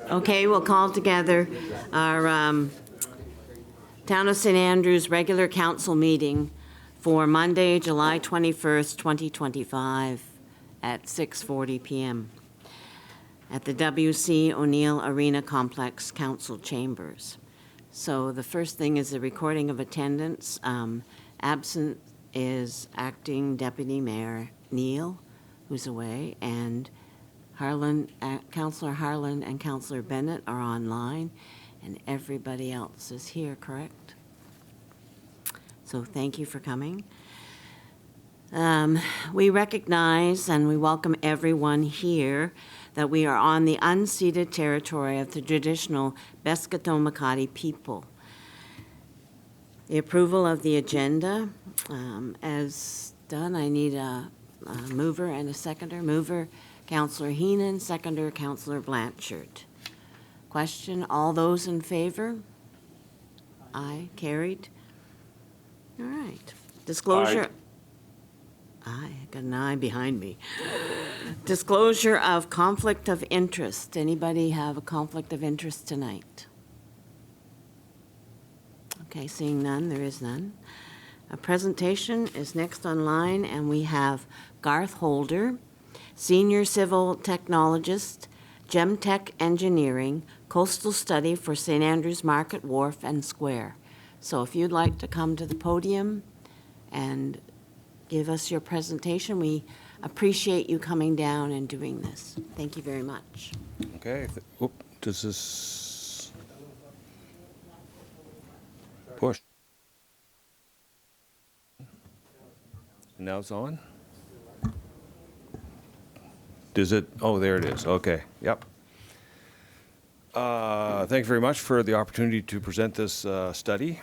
Okay, we'll call together our Town of St. Andrews regular council meeting for Monday, July 21st, 2025 at 6:40 p.m. at the W.C. O'Neill Arena Complex Council Chambers. So the first thing is the recording of attendance. Absent is Acting Deputy Mayor Neal, who's away, and Councillor Harlan and Councillor Bennett are online, and everybody else is here, correct? So thank you for coming. We recognize and we welcome everyone here that we are on the unceded territory of the traditional Peskotomuhkati people. The approval of the agenda, as done, I need a mover and a seconder. Mover, Councillor Heenan, seconder, Councillor Blanchard. Question, all those in favor? Aye, carried. All right. Disclosure. Aye, I got an eye behind me. Disclosure of conflict of interest. Anybody have a conflict of interest tonight? Okay, seeing none, there is none. A presentation is next online, and we have Garth Holder, Senior Civil Technologist, Gemtec Engineering, Coastal Study for St. Andrews Market, Wharf, and Square. So if you'd like to come to the podium and give us your presentation, we appreciate you coming down and doing this. Thank you very much. Okay. Does this push? Now it's on? Does it? Oh, there it is. Okay. Yep. Thank you very much for the opportunity to present this study.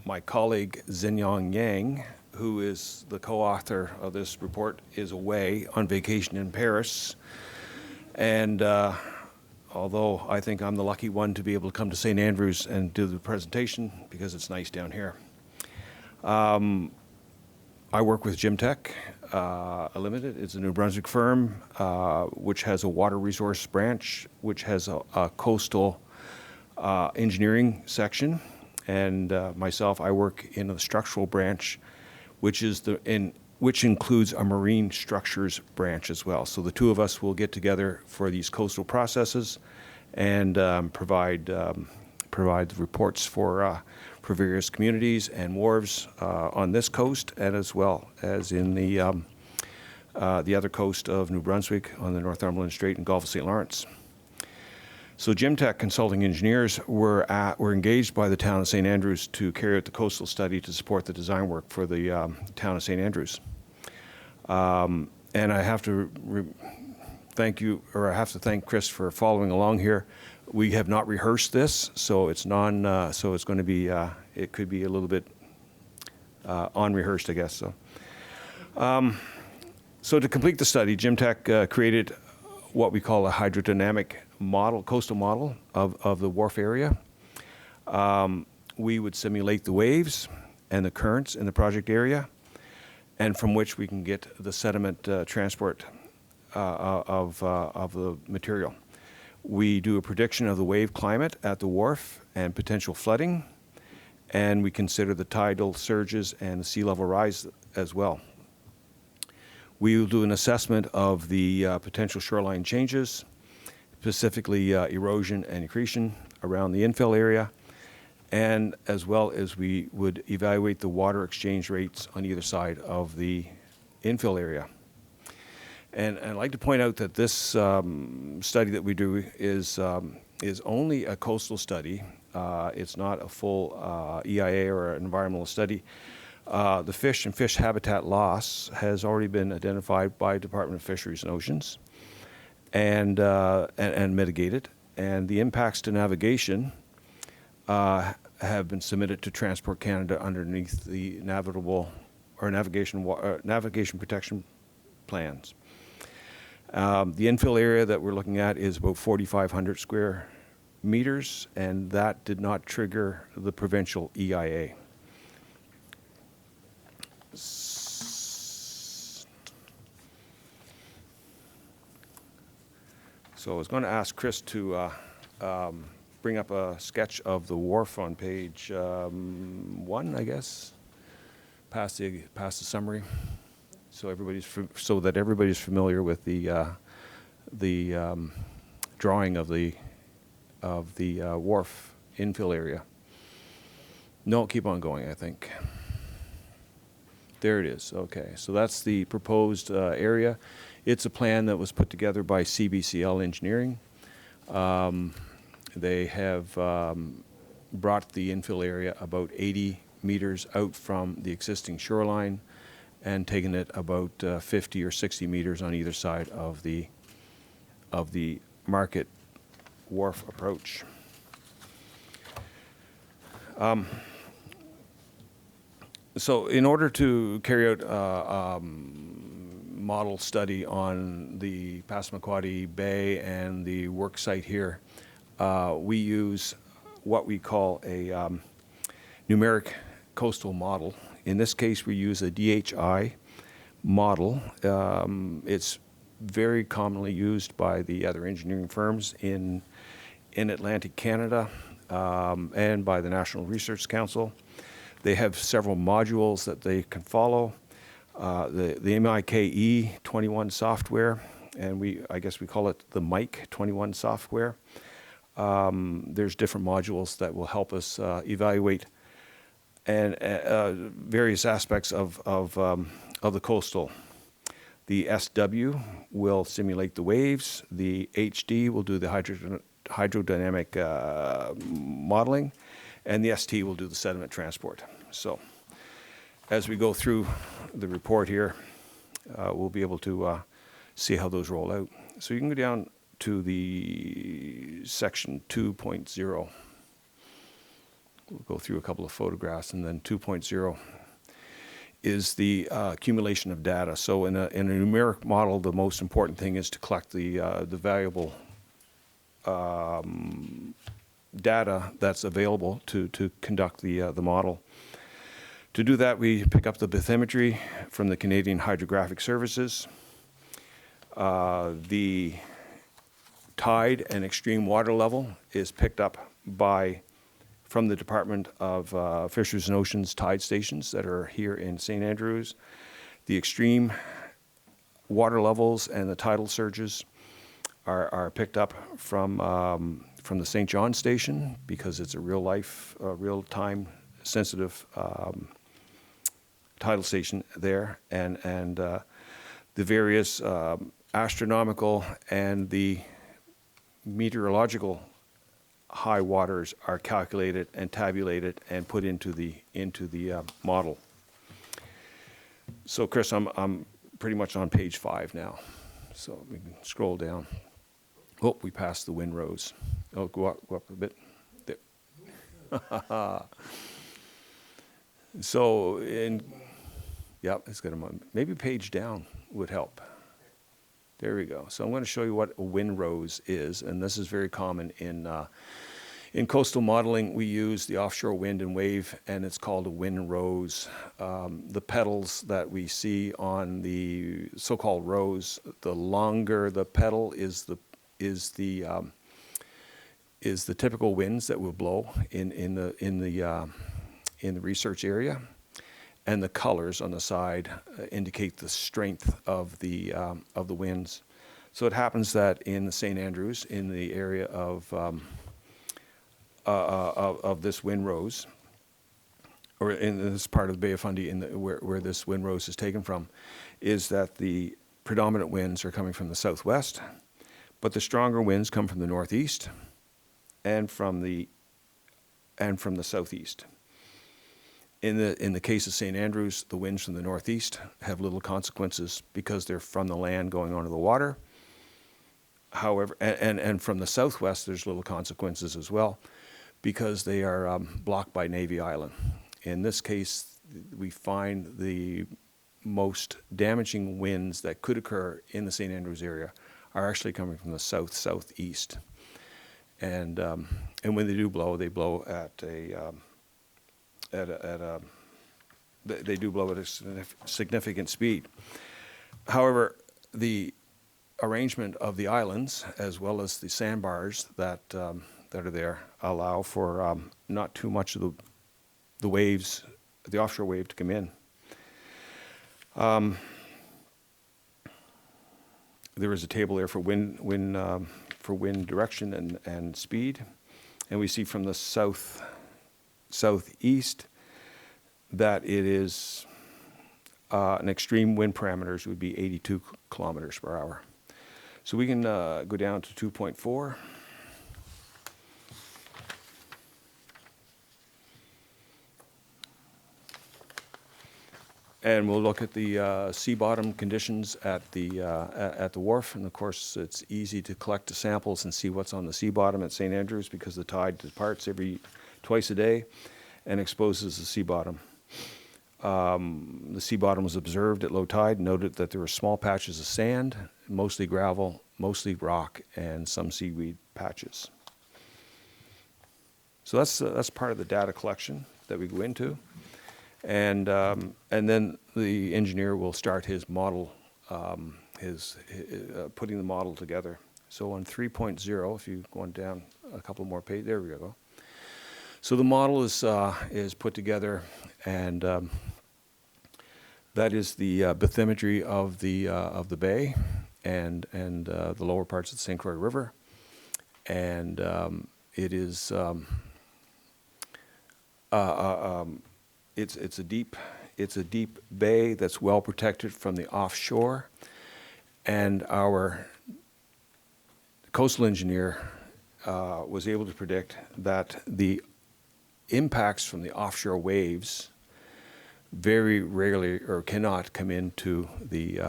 My colleague Xinyang Yang, who is the co-author of this report, is away on vacation in Paris. And although I think I'm the lucky one to be able to come to St. Andrews and do the presentation because it's nice down here. I work with Gemtec Limited. It's a New Brunswick firm which has a water resource branch, which has a coastal engineering section. And myself, I work in the structural branch, which includes a marine structures branch as well. So the two of us will get together for these coastal processes and provide the reports for various communities and wharves on this coast, and as well as in the other coast of New Brunswick on the Northumberland Strait and Gulf of St. Lawrence. So Gemtec Consulting Engineers were engaged by the town of St. Andrews to carry out the coastal study to support the design work for the town of St. Andrews. And I have to thank Chris for following along here. We have not rehearsed this, so it's so it's going to be it could be a little bit unrehearsed, I guess. So to complete the study, Gemtec created what we call a hydrodynamic model, coastal model of the Wharf area. We would simulate the waves and the currents in the project area, and from which we can get the sediment transport of the material. We do a prediction of the wave climate at the wharf and potential flooding, and we consider the tidal surges and the sea level rise as well. We will do an assessment of the potential shoreline changes, specifically erosion and accretion around the infill area, and as well as we would evaluate the water exchange rates on either side of the infill area. And I'd like to point out that this study that we do is only a coastal study. It's not a full EIA or an environmental study. The fish and fish habitat loss has already been identified by Department of Fisheries and Oceans and mitigated. And the impacts to navigation have been submitted to Transport Canada underneath the navigation protection plans. The infill area that we're looking at is about 4,500 square meters, and that did not trigger the provincial EIA. So I was going to ask Chris to bring up a sketch of the wharf on page 1, I guess, past the summary, so that everybody's familiar with the drawing of the wharf infill area. No, keep on going, I think. There it is. Okay, so that's the proposed area. It's a plan that was put together by CBCL Engineering. They have brought the infill area about 80 meters out from the existing shoreline and taken it about 50 or 60 meters on either side of the Market Wharf approach. So in order to carry out a model study on the Passamaquoddy Bay and the work site here, we use what we call a numeric coastal model. In this case, we use a DHI model. It's very commonly used by the other engineering firms in Atlantic Canada and by the National Research Council. They have several modules that they can follow. The MIKE 21 software, and I guess we call it the Mike 21 software. There's different modules that will help us evaluate and various aspects of the coastal. The SW will simulate the waves. The HD will do the hydrodynamic modeling, and the ST will do the sediment transport. So as we go through the report here, we'll be able to see how those roll out. So you can go down to the section 2.0. We'll go through a couple of photographs, and then 2.0 is the accumulation of data. So in a numeric model, the most important thing is to collect the valuable data that's available to conduct the model. To do that, we pick up the bathymetry from the Canadian Hydrographic Services, the tide and extreme water level is picked up from the Department of Fisheries and Oceans tide stations that are here in St. Andrews. The extreme water levels and the tidal surges are picked up from the St. John station, because it's a real-time sensitive tidal station there, and the various astronomical and the meteorological high waters are calculated and tabulated and put into the model. So Chris, I'm pretty much on page 5 now, so we can scroll down. Oh, we passed the windrows. Oh, go up a bit. There. So it's got maybe page down would help. There we go. So I'm going to show you what a windrose is, and this is very common in coastal modeling. We use the offshore wind and wave, and it's called a windrose. The petals that we see on the so-called rose, the longer the petal is the typical winds that will blow in the research area, and the colors on the side indicate the strength of the winds. So it happens that in the St. Andrews, in the area of this windrose, or in this part of the Bay of Fundy, where this windrose is taken from, is that the predominant winds are coming from the southwest, but the stronger winds come from the northeast and from the southeast. In the case of St. Andrews, the winds from the northeast have little consequences because they're from the land going onto the water. However, and from the southwest, there's little consequences as well because they are blocked by Navy Island. In this case, we find the most damaging winds that could occur in the St. Andrews area are actually coming from the southeast. And when they do blow, they blow at a significant speed. However, arrangement of the islands, as well as the sandbars that are there, allow for not too much of the waves, the offshore wave, to come in. There is a table there for wind direction and speed, and we see from the southeast that it is an extreme wind parameters would be 82 kilometers per hour. So we can go down to 2.4. And we'll look at the sea bottom conditions at the wharf. And of course, it's easy to collect the samples and see what's on the sea bottom at St. Andrews, because the tide departs twice a day and exposes the sea bottom. The sea bottom was observed at low tide, noted that there were small patches of sand, mostly gravel, mostly rock, and some seaweed patches. So that's part of the data collection that we go into. And then the engineer will start his model, putting the model together. So on 3.0, if you go on down a couple more pages, there we go. So the model is put together, and that is the bathymetry of the bay and the lower parts of the St. Croix River, and it is it's a deep bay that's well protected from the offshore, and our coastal engineer was able to predict that the impacts from the offshore waves very rarely or cannot come into the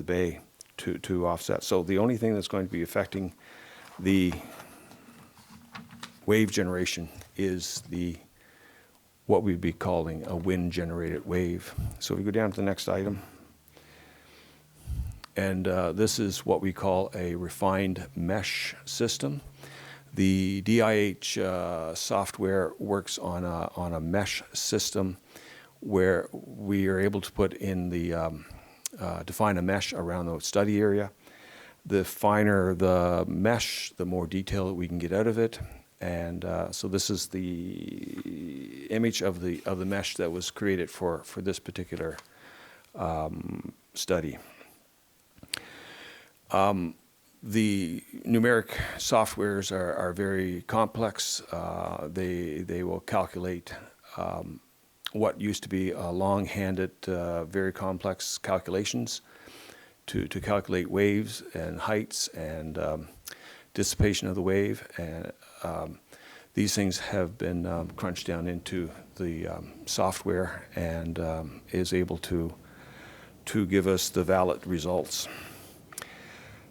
bay to offset. So the only thing that's going to be affecting the wave generation is what we'd be calling a wind-generated wave. So we go down to the next item. And this is what we call a refined mesh system. The DIH software works on a mesh system where we are able to put in define a mesh around the study area. The finer the mesh, the more detail that we can get out of it. And so this is the image of the mesh that was created for this particular study. The numeric softwares are very complex. They will calculate what used to be long-handed, very complex calculations to calculate waves and heights and dissipation of the wave. And these things have been crunched down into the software and is able to give us the valid results.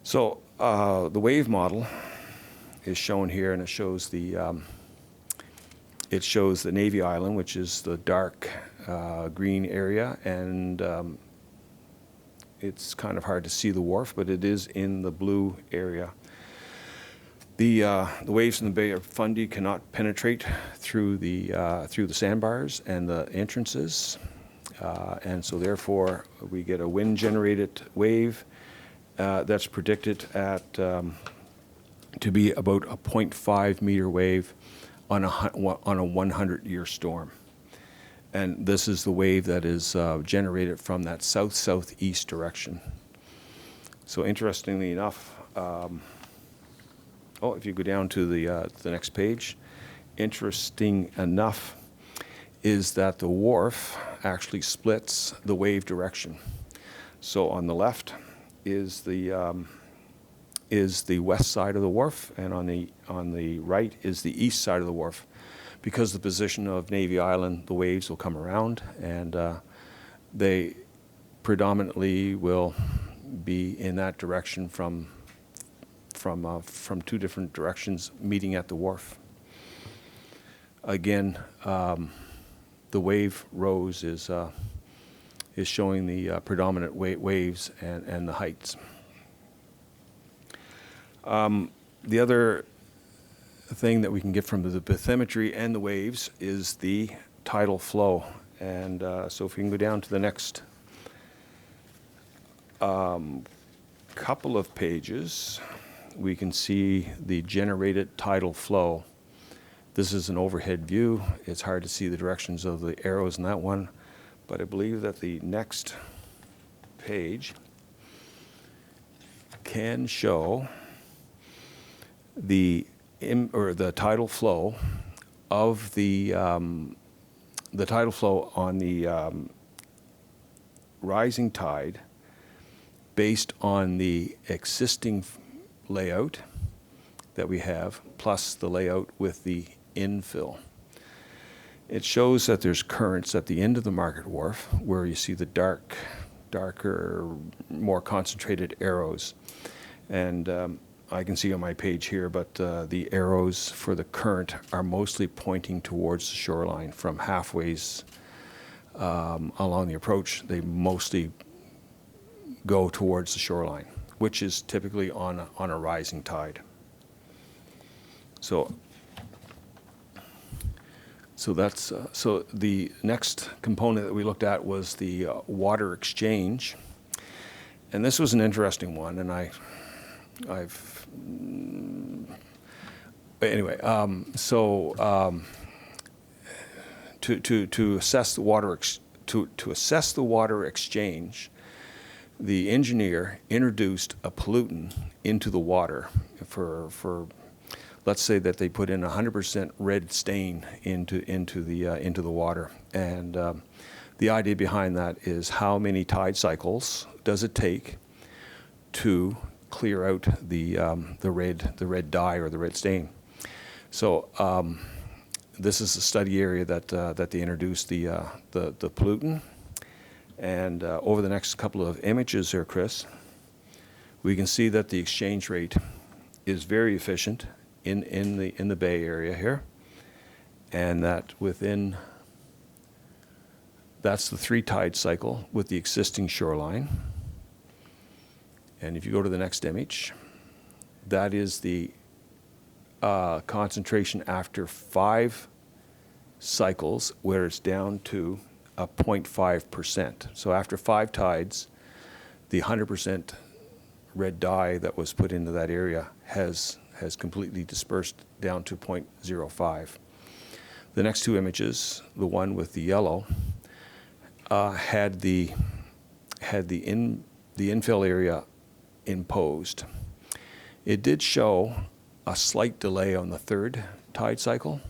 So the wave model is shown here, and it shows the Navy Island, which is the dark green area, and it's kind of hard to see the wharf, but it is in the blue area. The waves in the Bay of Fundy cannot penetrate through the sandbars and the entrances, and so therefore we get a wind-generated wave that's predicted to be about a 0.5 meter wave on a 100-year storm. And this is the wave that is generated from that south-southeast direction. So interestingly enough, if you go down to the next page, interesting enough is that the wharf actually splits the wave direction. So on the left is the west side of the wharf, and on the right is the east side of the wharf. Because the position of Navy Island, the waves will come around, and they predominantly will be in that direction from two different directions, meeting at the wharf. Again, the wave rose is showing the predominant waves and the heights. The other thing that we can get from the bathymetry and the waves is the tidal flow. And so if we can go down to the next couple of pages, we can see the generated tidal flow. This is an overhead view. It's hard to see the directions of the arrows in that one, but I believe that the next page can show the tidal flow of the tidal flow on the rising tide based on the existing layout that we have, plus the layout with the infill. It shows that there's currents at the end of the Market Wharf where you see the darker, more concentrated arrows. And I can see on my page here, but the arrows for the current are mostly pointing towards the shoreline from halfways along the approach. They mostly go towards the shoreline, which is typically on a rising tide. So that's so the next component that we looked at was the water exchange, and this was an interesting one. And to assess the water to assess the water exchange, the engineer introduced a pollutant into the water for let's say that they put in 100% red stain into the water, and the idea behind that is how many tide cycles does it take to clear out the red dye or the red stain. So this is the study area that they introduced the pollutant. And over the next couple of images there, Chris, we can see that the exchange rate is very efficient in the Bay Area here, and that that's the 3 tide cycle with the existing shoreline. And if you go to the next image, that is the concentration after 5 cycles, where it's down to 0.5%. So after 5 tides, the 100% red dye that was put into that area has completely dispersed down to 0.05. The next 2 images, the one with the yellow, had the infill area imposed. It did show a slight delay on the 3rd tide cycle,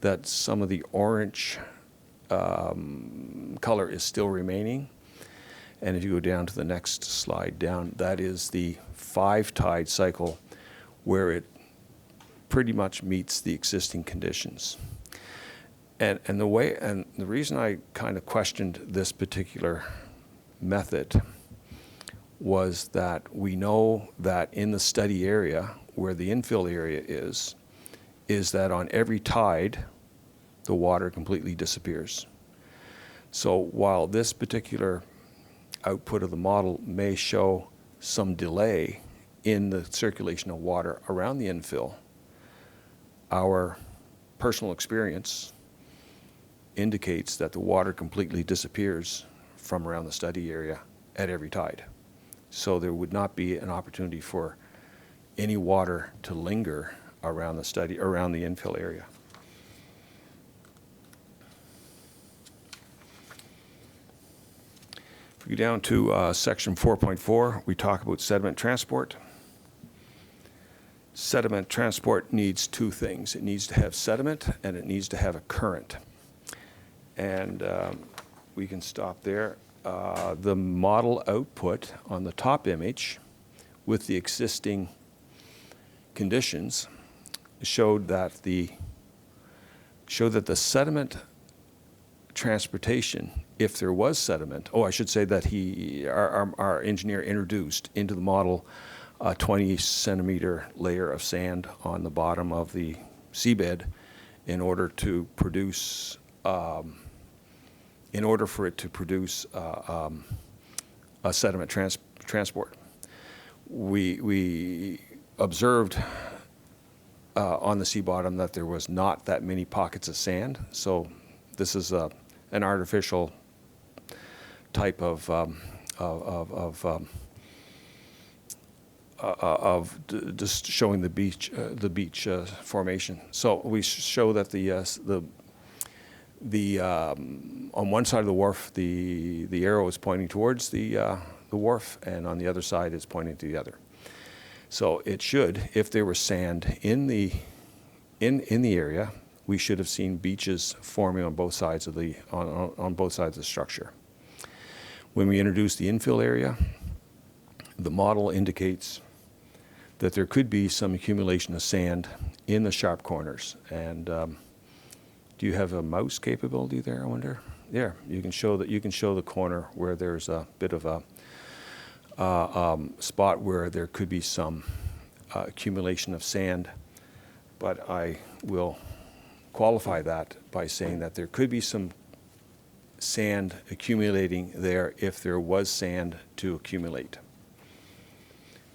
that some of the orange color is still remaining. And if you go down to the next slide down, that is the 5 tide cycle, where it pretty much meets the existing conditions. And the reason I kind of questioned this particular method was that we know that in the study area where the infill area is that on every tide the water completely disappears. So while this particular output of the model may show some delay in the circulation of water around the infill, our personal experience indicates that the water completely disappears from around the study area at every tide. So there would not be an opportunity for any water to linger around the infill area. If we go down to section 4.4, we talk about sediment transport. Sediment transport needs 2 things. It needs to have sediment, and it needs to have a current. And we can stop there. The model output on the top image with the existing conditions showed that the sediment transportation, if there was sediment, I should say that our engineer introduced into the model a 20 centimeter layer of sand on the bottom of the seabed in order for it to produce a sediment transport. We observed on the sea bottom that there was not that many pockets of sand, so this is an artificial type of just showing the beach formation. So we show that on one side of the wharf, the arrow is pointing towards the wharf, and on the other side it's pointing to the other. So it should, if there was sand in the area, we should have seen beaches forming on both sides of on both sides of the structure. When we introduce the infill area, the model indicates that there could be some accumulation of sand in the sharp corners. And do you have a mouse capability there, I wonder? There, you can show the corner where there's a bit of a spot where there could be some accumulation of sand. But I will qualify that by saying that there could be some sand accumulating there if there was sand to accumulate.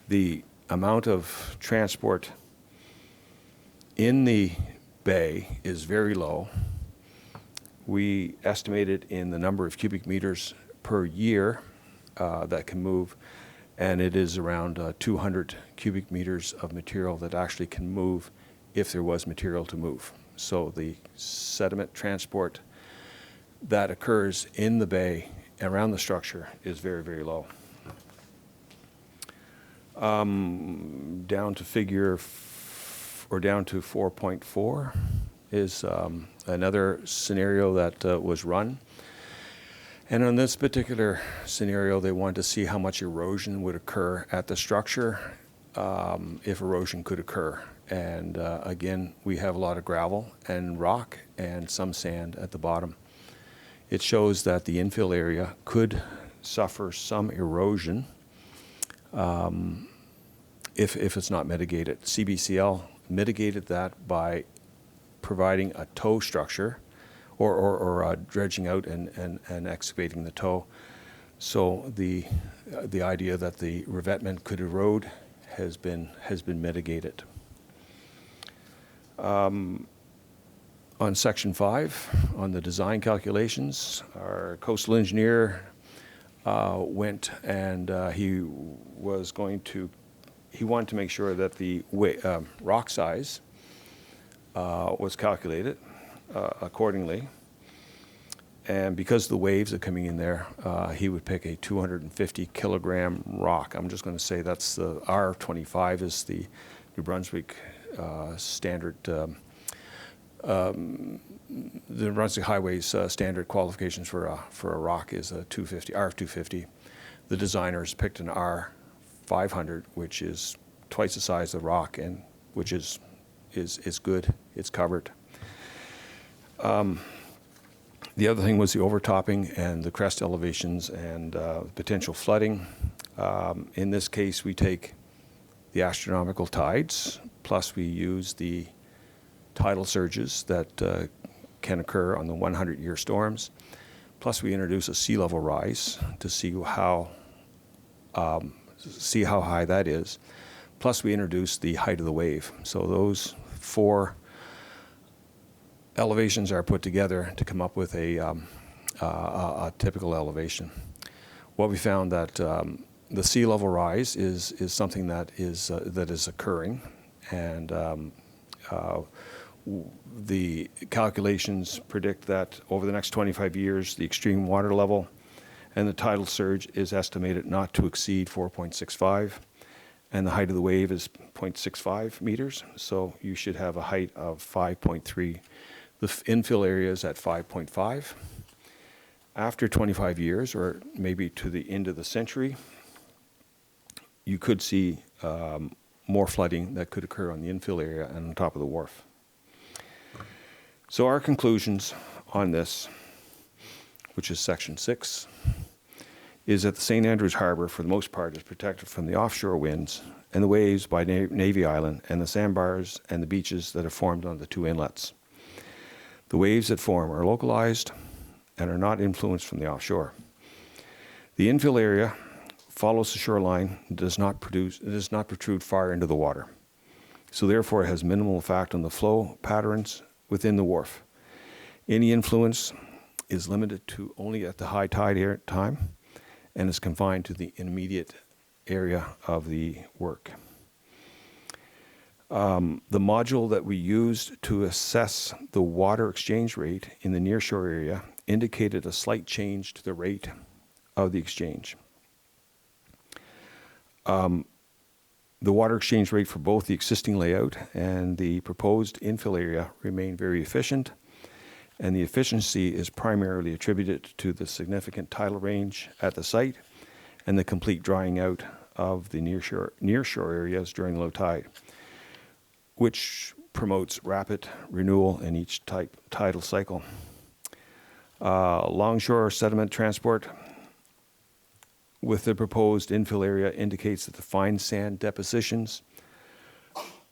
The amount of transport in the bay is very low. We estimate it in the number of cubic meters per year that can move, and it is around 200 cubic meters of material that actually can move if there was material to move. So the sediment transport that occurs in the bay around the structure is very, very low. Down to 4.4 is another scenario that was run. And on this particular scenario, they wanted to see how much erosion would occur at the structure if erosion could occur. And again, we have a lot of gravel and rock and some sand at the bottom. It shows that the infill area could suffer some erosion if it's not mitigated. CBCL mitigated that by providing a toe structure or dredging out and excavating the toe. So the idea that the revetment could erode has been mitigated. On Section 5, on the design calculations, our coastal engineer went and he wanted to make sure that the rock size was calculated accordingly. And because the waves are coming in there, he would pick a 250 kilogram rock. I'm just going to say that's the R25 is the New Brunswick standard. The New Brunswick Highway's standard qualifications for a rock is a 250, R250. The designers picked an R500, which is twice the size of the rock, and which is good. It's covered. The other thing was the overtopping and the crest elevations and potential flooding. In this case, we take the astronomical tides, plus we use the tidal surges that can occur on the 100-year storms, plus we introduce a sea level rise to see how high that is, plus we introduce the height of the wave. So those four elevations are put together to come up with a typical elevation. What we found that the sea level rise is something that is occurring, and the calculations predict that over the next 25 years, the extreme water level and the tidal surge is estimated not to exceed 4.65, and the height of the wave is 0.65 meters. So you should have a height of 5.3. The infill area is at 5.5. After 25 years, or maybe to the end of the century, you could see more flooding that could occur on the infill area and on top of the wharf. So our conclusions on this, which is Section 6, is that the St. Andrews Harbor, for the most part, is protected from the offshore winds and the waves by Navy Island and the sandbars and the beaches that are formed on the two inlets. The waves that form are localized and are not influenced from the offshore. The infill area follows the shoreline and does not protrude far into the water. So therefore it has minimal effect on the flow patterns within the wharf. Any influence is limited to only at the high tide time and is confined to the immediate area of the work. The module that we used to assess the water exchange rate in the nearshore area indicated a slight change to the rate of the exchange. The water exchange rate for both the existing layout and the proposed infill area remain very efficient, and the efficiency is primarily attributed to the significant tidal range at the site and the complete drying out of the nearshore areas during low tide, which promotes rapid renewal in each tidal cycle. Longshore sediment transport with the proposed infill area indicates that the fine sand depositions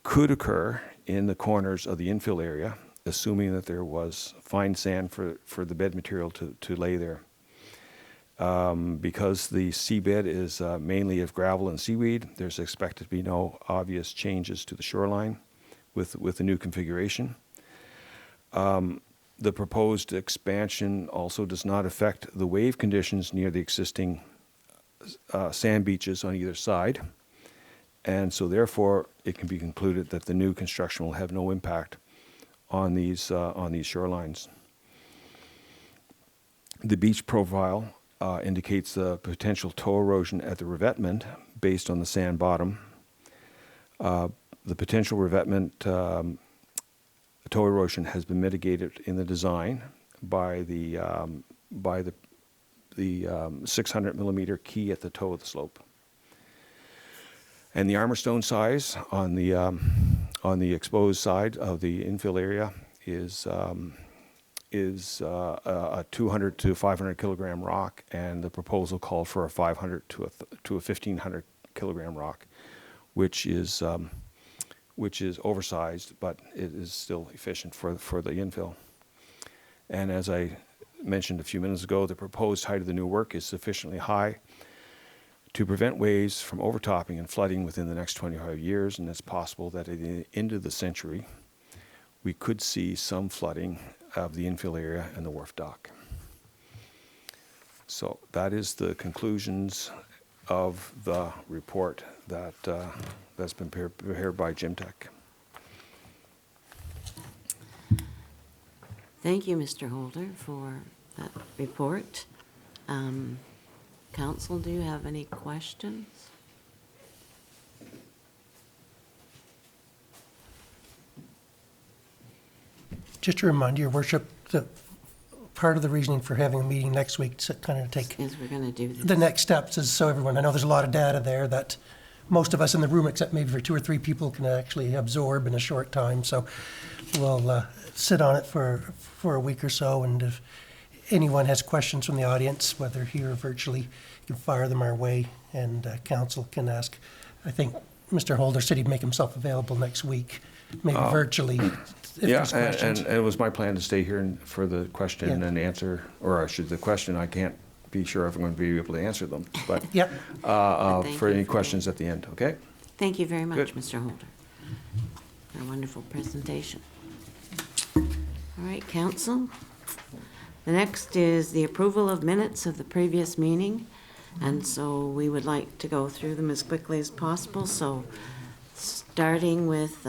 could occur in the corners of the infill area, assuming that there was fine sand for the bed material to lay there. Because the seabed is mainly of gravel and seaweed, there's expected to be no obvious changes to the shoreline with the new configuration. The proposed expansion also does not affect the wave conditions near the existing sand beaches on either side, and so therefore it can be concluded that the new construction will have no impact on these shorelines. The beach profile indicates the potential toe erosion at the revetment based on the sand bottom. The potential revetment toe erosion has been mitigated in the design by the 600 millimeter key at the toe of the slope. And the armor stone size on the exposed side of the infill area is a 200 to 500 kilogram rock, and the proposal called for a 500 to a 1500 kilogram rock, which is oversized, but it is still efficient for the infill. And as I mentioned a few minutes ago, the proposed height of the new work is sufficiently high to prevent waves from overtopping and flooding within the next 25 years, and it's possible that at the end of the century, we could see some flooding of the infill area and the wharf dock. So that is the conclusions of the report that's been prepared by Gemtec. Thank you, Mr. Holder, for that report. Council, do you have any questions? Just to remind your worship that part of the reasoning for having a meeting next week to kind of take Yes, we're going to do this. the next steps is so everyone, I know there's a lot of data there that most of us in the room, except maybe for 2 or 3 people, can actually absorb in a short time. So we'll sit on it for a week or so, and if anyone has questions from the audience, whether here or virtually, you can fire them our way, and council can ask. I think Mr. Holder said he'd make himself available next week, maybe virtually. If Yeah, there's questions. and it was my plan to stay here for the question Yeah. and answer, or I should, the question, I can't be sure if I'm going to be able to answer them, but Yep. Thank for you any for questions at the end, okay? Thank you very much, Good. Mr. Holder, for a wonderful presentation. All right, council. The next is the approval of minutes of the previous meeting, and so we would like to go through them as quickly as possible. So starting with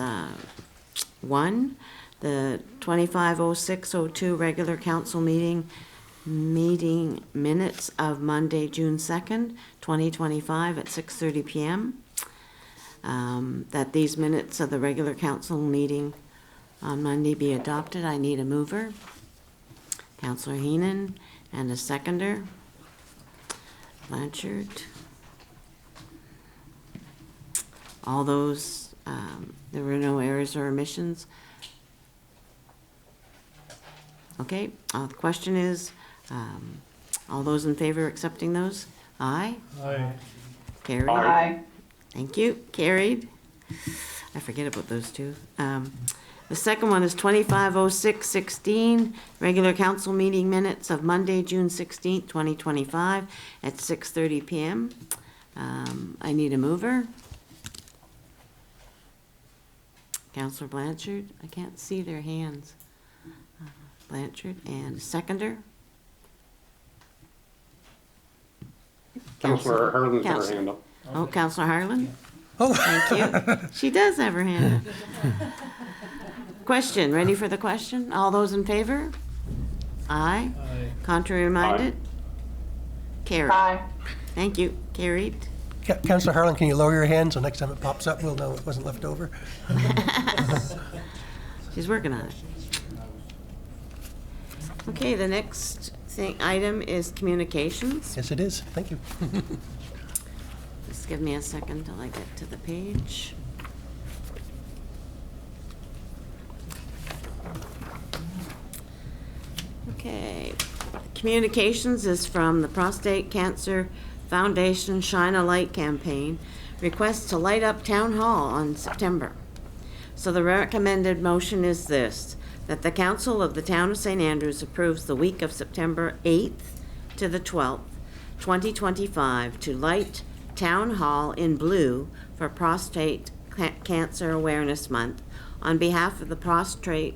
1, the 250602 regular council meeting minutes of Monday, June 2nd, 2025 at 6:30 p.m. That these minutes of the regular council meeting on Monday be adopted. I need a mover. Councillor Heenan, and a seconder. Blanchard. All those, there were no errors or omissions. Okay, the question is, all those in favor of accepting those? Aye? Aye. Carried? Aye. Thank you, carried. I forget about those two. The second one is 250616, regular council meeting minutes of Monday, June 16th, 2025 at 6:30 p.m. I need a mover. Councillor Blanchard, I can't see their hands. Blanchard, and a seconder. Councillor Harlan's got her Councillor. hand up. Oh, Councillor Harlan? Oh, Thank you. She does have her hand up. Question, ready for the question? All those in favor? Aye. Contrary minded? Carried. Aye. Thank you. Carried. Councillor Harlan, can you lower your hand so next time it pops up, we'll know it wasn't left over? She's working on it. Okay, the next item is communications. Yes, it is. Thank you. Just give me a second till I get to the page. Okay, communications is from the Prostate Cancer Foundation Shine a Light campaign. Request to light up Town Hall on September. So the recommended motion is this, that the Council of the Town of St. Andrews approves the week of September 8th to the 12th, 2025, to light Town Hall in blue for Prostate Cancer Awareness Month on behalf of the Prostate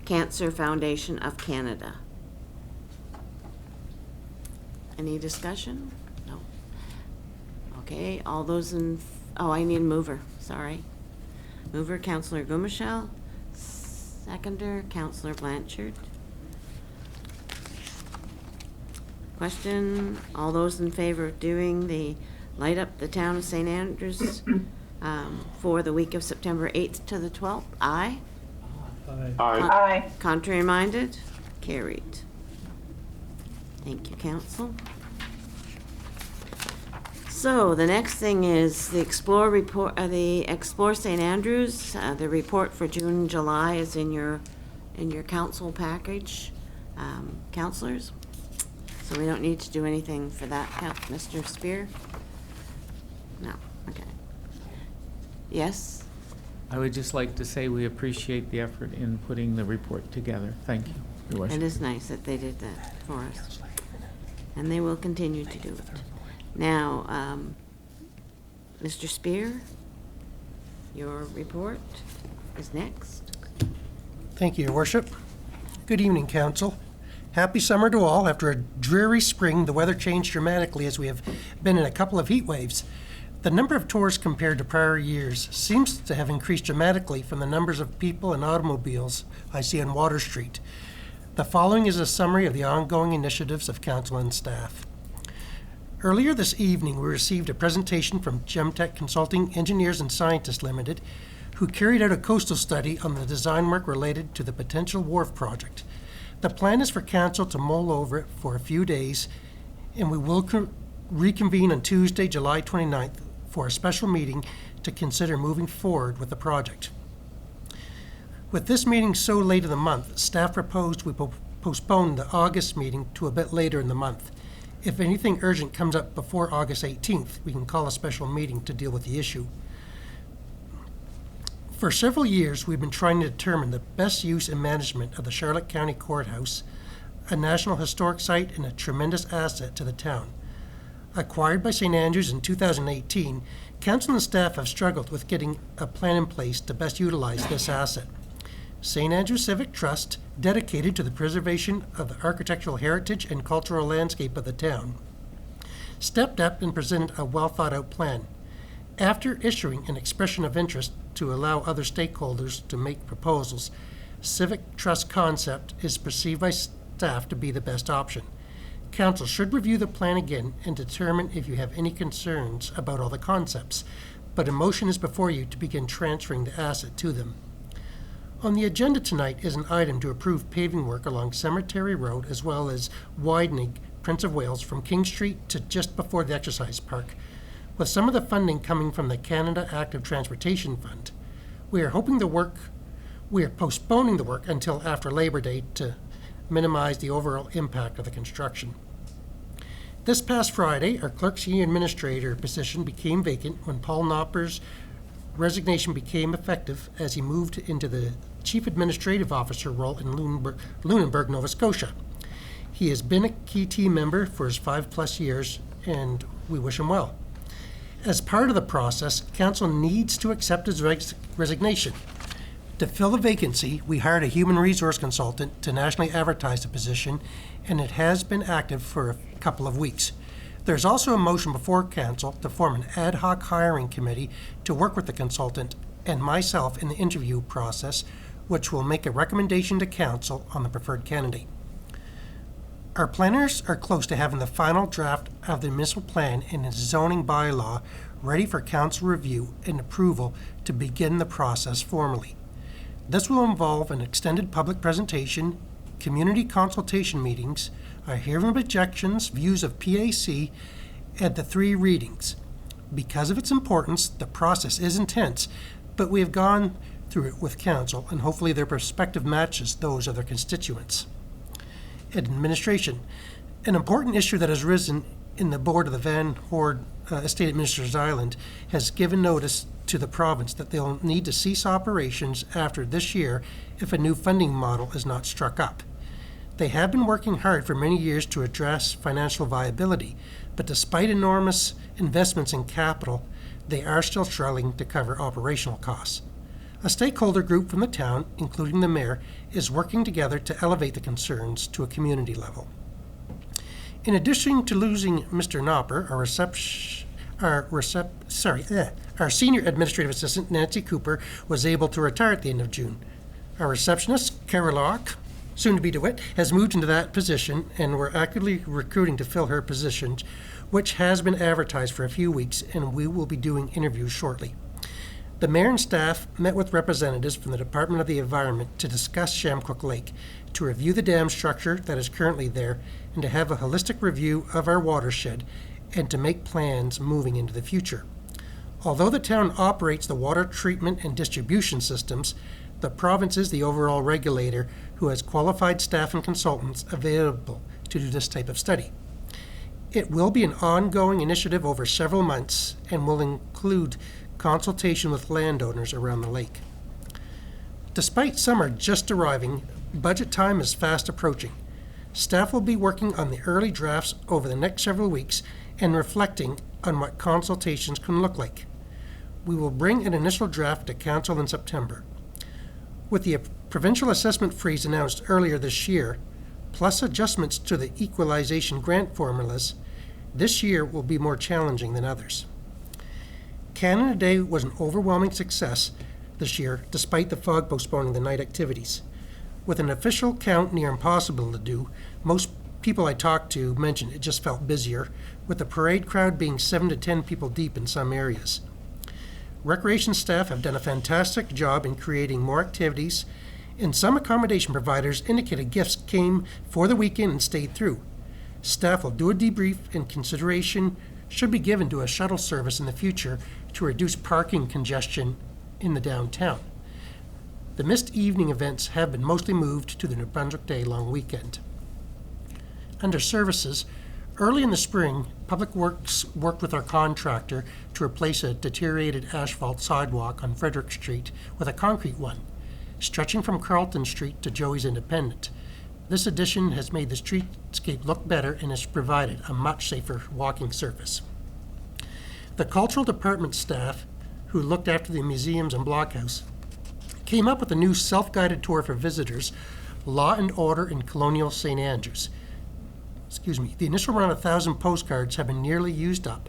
Cancer Foundation of Canada. Any discussion? No. Okay, all those in, oh, I need a mover, sorry. Mover, Councillor Gumashell. Seconder, Councillor Blanchard. Question, all those in favor of doing the light up the town of St. Andrews for the week of September 8th to the 12th? Aye. Aye. Contrary minded? Carried. Thank you, Council. So the next thing is the Explore report, the Explore St. Andrews. The report for June and July is in your council package, councillors. So we don't need to do anything for that, Mr. Spear? No, okay. Yes? I would just like to say we appreciate the effort in putting the report together. Thank you, Your Worship. It is nice that they did that for us. And they will continue to do it. Now, Mr. Spear, your report is next. Thank you, Your Worship. Good evening, Council. Happy summer to all. After a dreary spring, the weather changed dramatically as we have been in a couple of heat waves. The number of tours compared to prior years seems to have increased dramatically from the numbers of people and automobiles I see on Water Street. The following is a summary of the ongoing initiatives of Council and staff. Earlier this evening, we received a presentation from Gemtec Consulting Engineers and Scientists Limited, who carried out a coastal study on the design work related to the potential Wharf project. The plan is for Council to mull over it for a few days, and we will reconvene on Tuesday, July 29th, for a special meeting to consider moving forward with the project. With this meeting so late in the month, staff proposed we postpone the August meeting to a bit later in the month. If anything urgent comes up before August 18th, we can call a special meeting to deal with the issue. For several years, we've been trying to determine the best use and management of the Charlotte County Courthouse, a National Historic Site and a tremendous asset to the town. Acquired by St. Andrews in 2018, Council and staff have struggled with getting a plan in place to best utilize this asset. St. Andrews Civic Trust, dedicated to the preservation of the architectural heritage and cultural landscape of the town, stepped up and presented a well-thought-out plan. After issuing an expression of interest to allow other stakeholders to make proposals, Civic Trust concept is perceived by staff to be the best option. Council should review the plan again and determine if you have any concerns about all the concepts, but a motion is before you to begin transferring the asset to them. On the agenda tonight is an item to approve paving work along Cemetery Road as well as widening Prince of Wales from King Street to just before the exercise park, with some of the funding coming from the Canada Active Transportation Fund. We are postponing the work until after Labor Day to minimize the overall impact of the construction. This past Friday, our clerk's union administrator position became vacant when Paul Knopper's resignation became effective as he moved into the Chief Administrative Officer role in Lunenburg, Nova Scotia. He has been a key team member for his 5+ years, and we wish him well. As part of the process, Council needs to accept his resignation. To fill the vacancy, we hired a human resource consultant to nationally advertise the position, and it has been active for a couple of weeks. There's also a motion before council to form an ad hoc hiring committee to work with the consultant and myself in the interview process, which will make a recommendation to council on the preferred candidate. Our planners are close to having the final draft of the municipal plan and its zoning bylaw ready for council review and approval to begin the process formally. This will involve an extended public presentation, community consultation meetings, a hearing of objections, views of PAC, and the 3 readings. Because of its importance, the process is intense, but we have gone through it with council, and hopefully their perspective matches those of their constituents. Administration. An important issue that has risen in the board of the Van Hoord Estate Administrators Island has given notice to the province that they'll need to cease operations after this year if a new funding model is not struck up. They have been working hard for many years to address financial viability, but despite enormous investments in capital, they are still struggling to cover operational costs. A stakeholder group from the town, including the mayor, is working together to elevate the concerns to a community level. In addition to losing Mr. Knopper, our senior administrative assistant, Nancy Cooper, was able to retire at the end of June. Our receptionist, Carol Locke, soon to be DeWitt, has moved into that position, and we're actively recruiting to fill her position, which has been advertised for a few weeks, and we will be doing interviews shortly. The mayor and staff met with representatives from the Department of the Environment to discuss Shamcook Lake, to review the dam structure that is currently there, and to have a holistic review of our watershed, and to make plans moving into the future. Although the town operates the water treatment and distribution systems, the province is the overall regulator who has qualified staff and consultants available to do this type of study. It will be an ongoing initiative over several months and will include consultation with landowners around the lake. Despite summer just arriving, budget time is fast approaching. Staff will be working on the early drafts over the next several weeks and reflecting on what consultations can look like. We will bring an initial draft to council in September. With the provincial assessment freeze announced earlier this year, plus adjustments to the equalization grant formulas, this year will be more challenging than others. Canada Day was an overwhelming success this year, despite the fog postponing the night activities. With an official count near impossible to do, most people I talked to mentioned it just felt busier, with the parade crowd being 7 to 10 people deep in some areas. Recreation staff have done a fantastic job in creating more activities, and some accommodation providers indicated gifts came for the weekend and stayed through. Staff will do a debrief, and consideration should be given to a shuttle service in the future to reduce parking congestion in the downtown. The missed evening events have been mostly moved to the New Brunswick Day long weekend. Under services, early in the spring, Public Works worked with our contractor to replace a deteriorated asphalt sidewalk on Frederick Street with a concrete one, stretching from Carlton Street to Joey's Independent. This addition has made the streetscape look better and has provided a much safer walking surface. The cultural department staff, who looked after the museums and blockhouse, came up with a new self-guided tour for visitors, Law and Order in Colonial St. Andrews. The initial round of 1,000 postcards have been nearly used up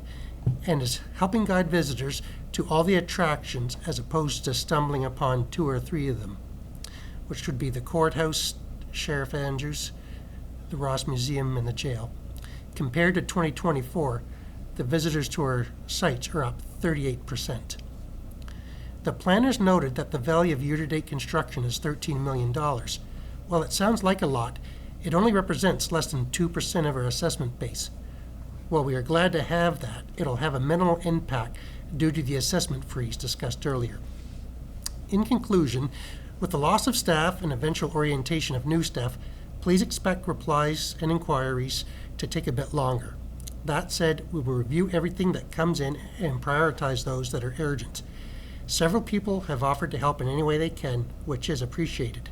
and is helping guide visitors to all the attractions as opposed to stumbling upon 2 or 3 of them, which would be the courthouse, Sheriff Andrews, the Ross Museum, and the jail. Compared to 2024, the visitors to our sites are up 38%. The planners noted that the value of year-to-date construction is $13 million. While it sounds like a lot, it only represents less than 2% of our assessment base. While we are glad to have that, it'll have a minimal impact due to the assessment freeze discussed earlier. In conclusion, with the loss of staff and eventual orientation of new staff, please expect replies and inquiries to take a bit longer. That said, we will review everything that comes in and prioritize those that are urgent. Several people have offered to help in any way they can, which is appreciated.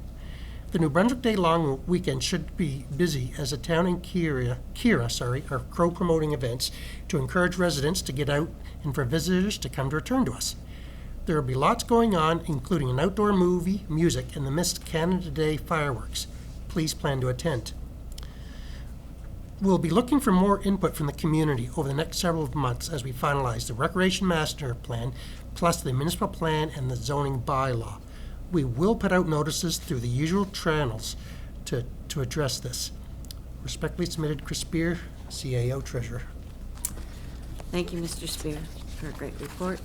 The New Brunswick Day long weekend should be busy as the town and Kira are crow-promoting events to encourage residents to get out and for visitors to come to return to us. There will be lots going on, including an outdoor movie, music, and the missed Canada Day fireworks. Please plan to attend. We'll be looking for more input from the community over the next several months as we finalize the Recreation Master Plan, plus the municipal plan and the zoning bylaw. We will put out notices through the usual channels to address this. Respectfully submitted, Chris Spear, CAO Treasurer. Thank you, Mr. Spear, for a great report.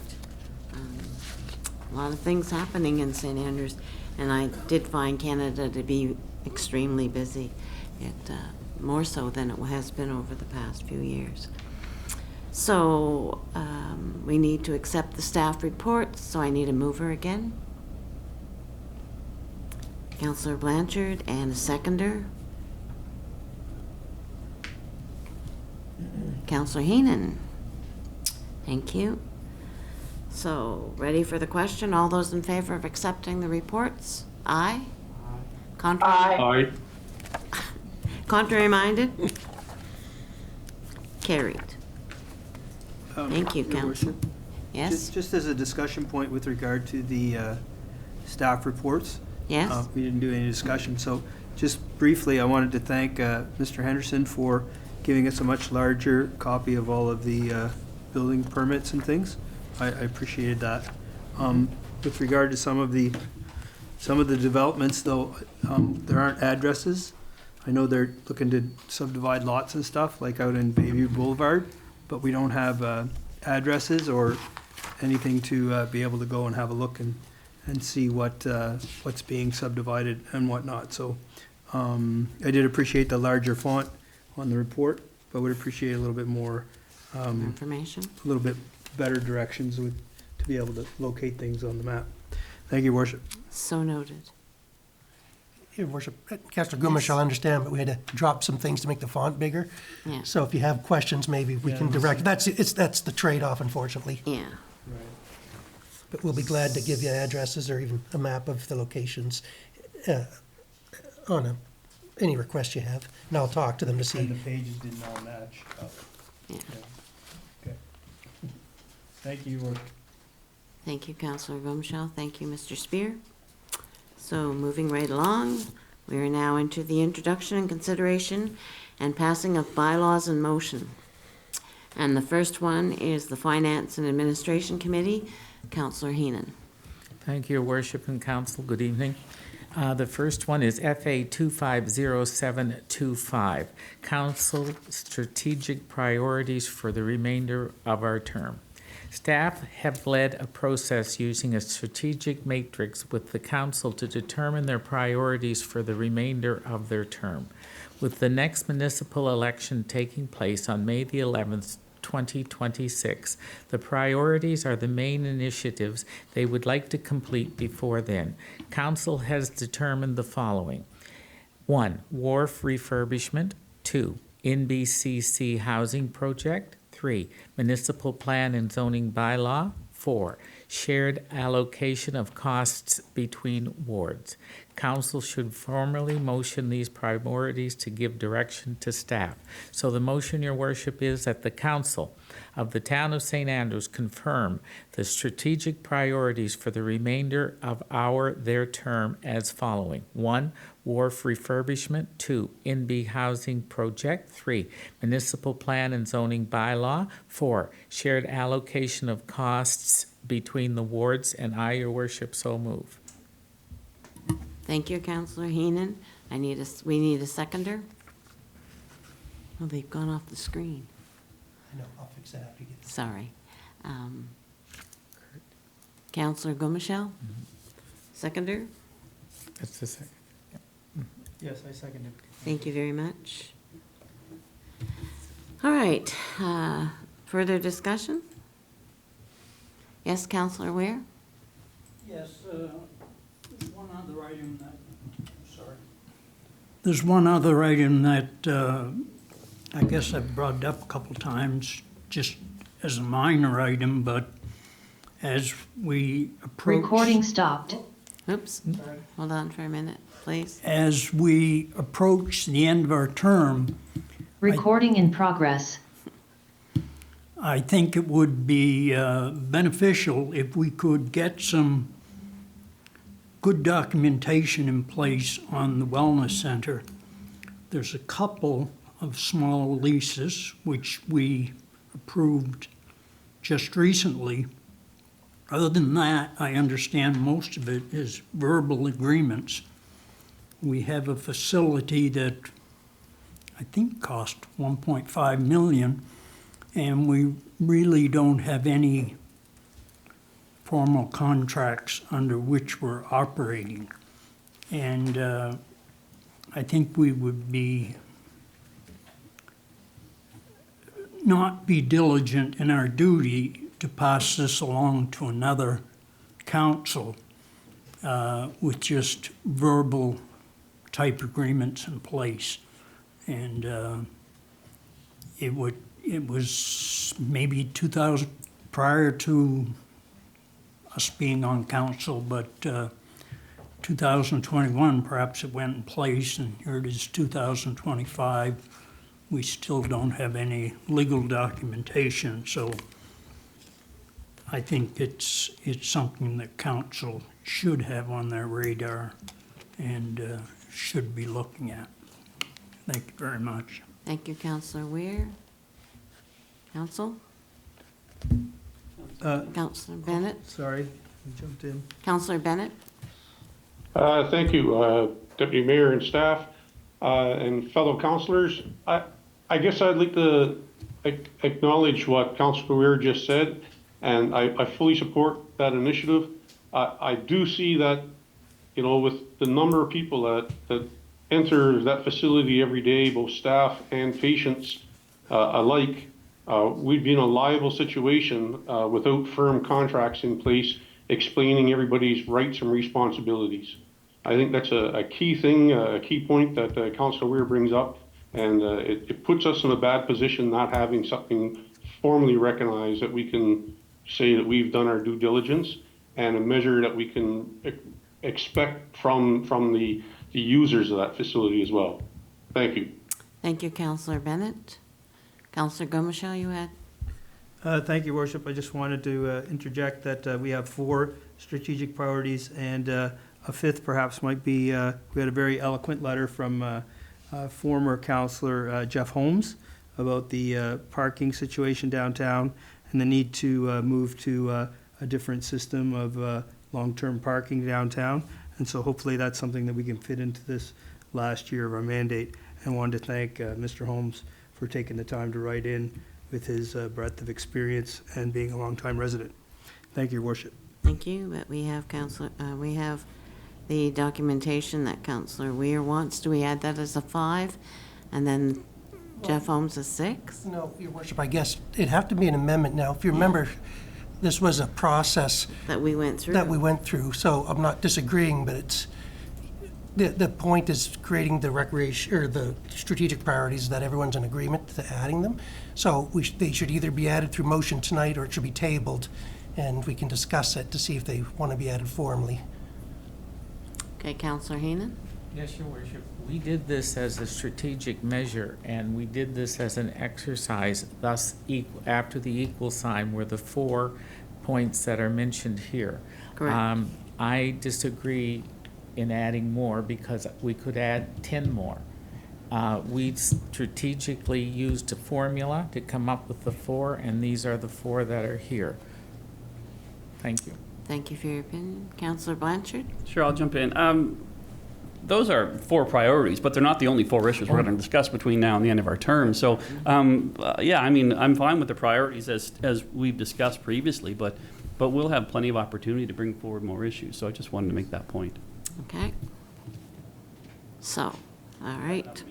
A lot of things happening in St. Andrews, and I did find Canada to be extremely busy, more so than it has been over the past few years. So we need to accept the staff report, so I need a mover again. Councillor Blanchard and a seconder. Councillor Heenan. Thank you. So, ready for the question? All those in favor of accepting the reports? Aye? Contrary? Aye. Contrary minded? Carried. Thank you, Your Council. Worship, Yes? Just as a discussion point with regard to the staff reports. Yes? We didn't do any discussion, so just briefly, I wanted to thank Mr. Henderson for giving us a much larger copy of all of the building permits and things. I appreciated that. With regard to some of the developments, though, there aren't addresses. I know they're looking to subdivide lots and stuff, like out in Bayview Boulevard, but we don't have addresses or anything to be able to go and have a look and see what's being subdivided and whatnot. So I did appreciate the larger font on the report, but would appreciate a little bit more, Information? a little bit better directions to be able to locate things on the map. Thank you, Worship. So noted. Your Worship, Councillor Gumish, I'll understand, but we had to drop some things to make the font bigger. Yeah. So if you have questions, maybe we can direct, that's the trade-off, unfortunately. Yeah. But we'll be glad to give you addresses or even a map of the locations on any request you have. And I'll talk to them to see. pages didn't all match up. Yeah. Okay. Thank you, Worship. Thank you, Councillor Gumshaw. Thank you, Mr. Spear. So moving right along, we are now into the introduction and consideration and passing of bylaws in motion. And the first one is the Finance and Administration Committee. Councillor Heenan. Thank you, Your Worship and Council. Good evening. The first one is FA 250725, Council Strategic Priorities for the Remainder of Our Term. Staff have led a process using a strategic matrix with the Council to determine their priorities for the remainder of their term. With the next municipal election taking place on May the 11th, 2026. The priorities are the main initiatives they would like to complete before then. Council has determined the following. 1. Wharf refurbishment. 2. NBCC housing project. 3. Municipal plan and zoning bylaw. 4. Shared allocation of costs between wards. Council should formally motion these priorities to give direction to staff. So the motion, Your Worship, is that the Council of the Town of St. Andrews confirm the strategic priorities for the remainder of their term as following. 1. Wharf refurbishment. 2. NB housing project. 3. Municipal plan and zoning bylaw. 4. Shared allocation of costs between the wards, and I, Your Worship, so move. Thank you, Councillor Heenan. We need a seconder. Oh, they've gone off the screen. I know, I'll fix that after you get this. Sorry. Councillor Gumashell? Seconder? That's the second. Yes, I second it. Thank you very much. All right, further discussion? Yes, Councillor Ware? Yes, one other item There's one other item that I guess I've brought up a couple times, just as a minor item, but as we approach... Recording stopped. Oops, hold on for a minute, please. As we approach the end of our term, Recording in progress. I think it would be beneficial if we could get some good documentation in place on the Wellness Center. There's a couple of small leases, which we approved just recently. Other than that, I understand most of it is verbal agreements. We have a facility that I think cost 1.5 million, and we really don't have any formal contracts under which we're operating. And I think we would not be diligent in our duty to pass this along to another council with just verbal type agreements in place. And it was maybe 2000, prior to us being on council, but 2021, perhaps it went in place, and here it is 2025. We still don't have any legal documentation, so I think it's something that council should have on their radar and should be looking at. Thank you very much. Thank you, Councillor Weir. Council? Councillor Bennett? Sorry, I jumped in. Councillor Bennett? Thank you, Deputy Mayor and staff, and fellow councillors. I guess I'd like to acknowledge what Councillor Weir just said, and I fully support that initiative. I do see that, you know, with the number of people that enter that facility every day, both staff and patients alike, we'd be in a liable situation without firm contracts in place explaining everybody's rights and responsibilities. I think that's a key thing, a key point that Councillor Weir brings up, and it puts us in a bad position not having something formally recognized that we can say that we've done our due diligence, and a measure that we can expect from the users of that facility as well. Thank you. Thank you, Councillor Bennett. Councillor Gomichel, you had? Thank you, Worship. I just wanted to interject that we have 4 strategic priorities, and a 5th perhaps might be, we had a very eloquent letter from former Councillor Jeff Holmes about the parking situation downtown and the need to move to a different system of long-term parking downtown. And so hopefully that's something that we can fit into this last year of our mandate. And wanted to thank Mr. Holmes for taking the time to write in with his breadth of experience and being a longtime resident. Thank you, Your Worship. Thank you, but we have we have the documentation that Councillor Weir wants. Do we add that as a 5? And then Jeff Holmes a 6? No, Your Worship, I guess it'd have to be an amendment now. If you remember, this was a process That we went through. So I'm not disagreeing, but it's, the point is creating the recreation, or the strategic priorities that everyone's in agreement to adding them. So they should either be added through motion tonight, or it should be tabled, and we can discuss it to see if they want to be added formally. Okay, Councillor Heenan? Yes, Your Worship. We did this as a strategic measure, and we did this as an exercise, thus after the equal sign were the 4 points that are mentioned here. Correct. I disagree in adding more because we could add 10 more. We strategically used a formula to come up with the 4, and these are the 4 that are here. Thank you. Thank you for your opinion. Councillor Blanchard? Sure, I'll jump in. Those are 4 priorities, but they're not the only 4 issues we're going to discuss between now and the end of our term. So, yeah, I mean, I'm fine with the priorities as we've discussed previously, but we'll have plenty of opportunity to bring forward more issues. So I just wanted to make that point. Okay. So, all right.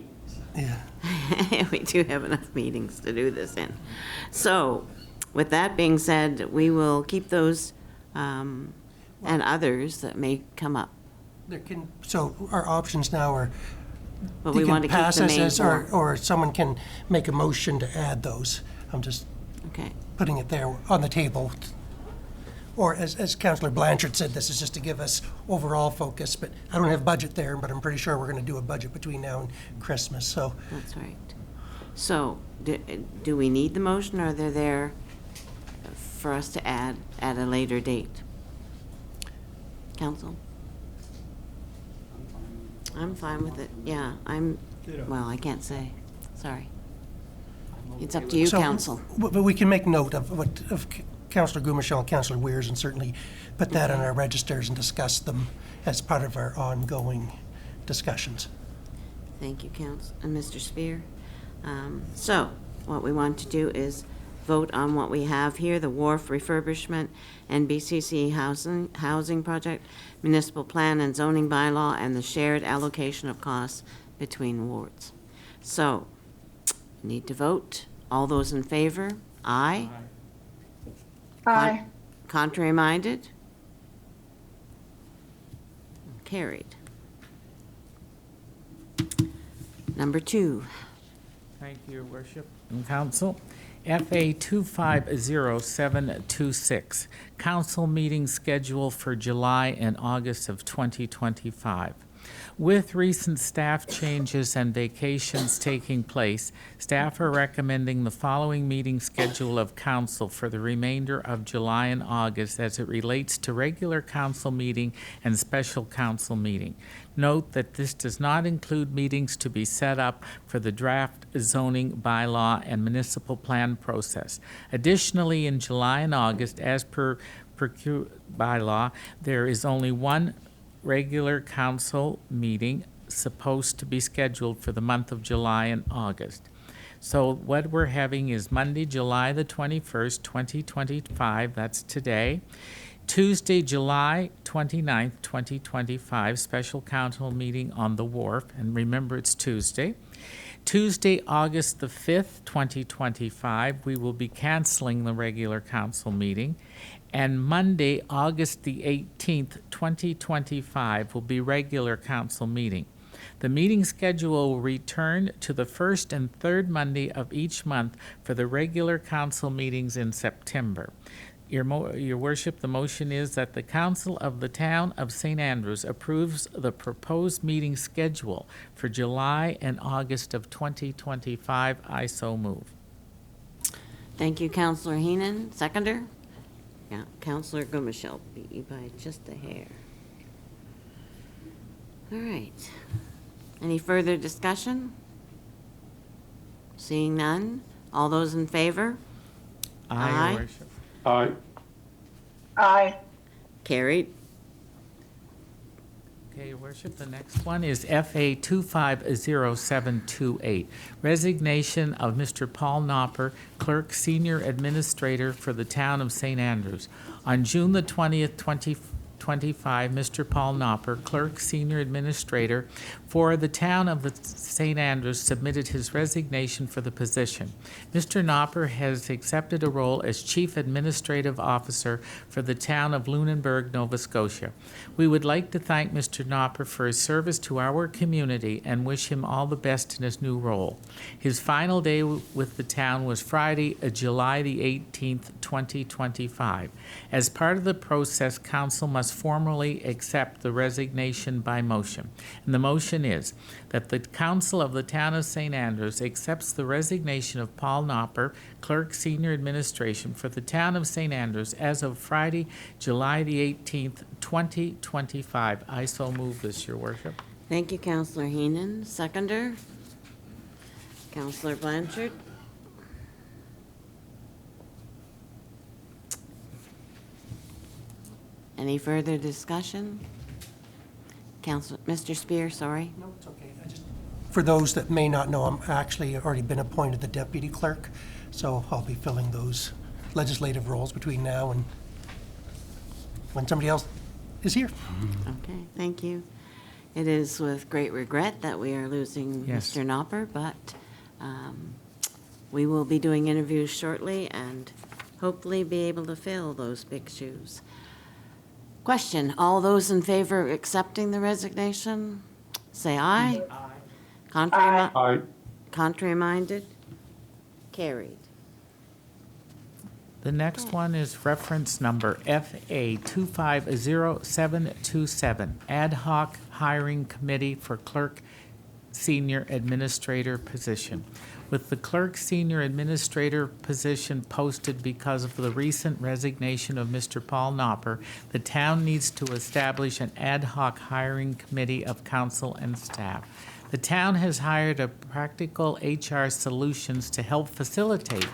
Yeah. We do have enough meetings to do this in. So, with that being said, we will keep those and others that may come up. So our options now are, But you we want to can keep pass the this main as, 4. or someone can make a motion to add those. I'm just Okay. putting it there on the table. Or as Councillor Blanchard said, this is just to give us overall focus, but I don't have budget there, but I'm pretty sure we're going to do a budget between now and Christmas, so. That's right. So, do we need the motion, or are they there for us to add at a later date? Council? I'm fine with it, yeah, well, I can't say. Sorry. It's up to you, So, council. But we can make note of Councillor Gumashall and Councillor Weirs, and certainly put that on our registers and discuss them as part of our ongoing discussions. Thank you, Council, and Mr. Spear. So, what we want to do is vote on what we have here, the Wharf refurbishment, NBCC housing project, municipal plan and zoning bylaw, and the shared allocation of costs between wards. So, need to vote. All those in favor? Aye. Aye. Contrary minded? Carried. Number 2. Thank you, Your Worship and Council. FA 250726, council meeting schedule for July and August of 2025. With recent staff changes and vacations taking place, staff are recommending the following meeting schedule of council for the remainder of July and August as it relates to regular council meeting and special council meeting. Note that this does not include meetings to be set up for the draft zoning bylaw and municipal plan process. Additionally, in July and August, as per bylaw, there is only one regular council meeting supposed to be scheduled for the month of July and August. So what we're having is Monday, July the 21st, 2025, that's today. Tuesday, July 29th, 2025, special council meeting on the Wharf, and remember it's Tuesday. Tuesday, August the 5th, 2025, we will be canceling the regular council meeting. And Monday, August the 18th, 2025, will be regular council meeting. The meeting schedule will return to the first and third Monday of each month for the regular council meetings in September. Your Worship, the motion is that the Council of the Town of St. Andrews approves the proposed meeting schedule for July and August of 2025. I so move. Thank you, Councillor Heenan. Seconder? Yeah, Councillor Gumashall beat you by just a hair. All right. Any further discussion? Seeing none. All those in favor? Aye. Your Worship. Aye. Aye. Carried. Okay, Your Worship, the next one is FA 250728, resignation of Mr. Paul Knopper, Clerk Senior Administrator for the Town of St. Andrews. On June the 20th, 2025, Mr. Paul Knopper, Clerk Senior Administrator for the Town of St. Andrews, submitted his resignation for the position. Mr. Knopper has accepted a role as Chief Administrative Officer for the Town of Lunenburg, Nova Scotia. We would like to thank Mr. Knopper for his service to our community and wish him all the best in his new role. His final day with the town was Friday, July the 18th, 2025. As part of the process, Council must formally accept the resignation by motion. And the motion is that the Council of the Town of St. Andrews accepts the resignation of Paul Knopper, Clerk Senior Administration for the Town of St. Andrews as of Friday, July the 18th, 2025. I so move this, Your Worship. Thank you, Councillor Heenan. Seconder? Councillor Blanchard? Any further discussion? Councillor, Mr. Spear, sorry. No, it's okay. For those that may not know, I'm actually already been appointed the deputy clerk, so I'll be filling those legislative roles between now and when somebody else is here. Okay, thank you. It is with great regret that we are losing Yes. Mr. Knopper, but we will be doing interviews shortly and hopefully be able to fill those big shoes. Question, all those in favor of accepting the resignation, say aye. Aye. Aye. Contrary Contrary-minded? Carried. The next one is reference number FA 250727, Ad Hoc Hiring Committee for Clerk Senior Administrator position. With the Clerk Senior Administrator position posted because of the recent resignation of Mr. Paul Knopper, the town needs to establish an ad hoc hiring committee of council and staff. The town has hired a Practical HR Solutions to help facilitate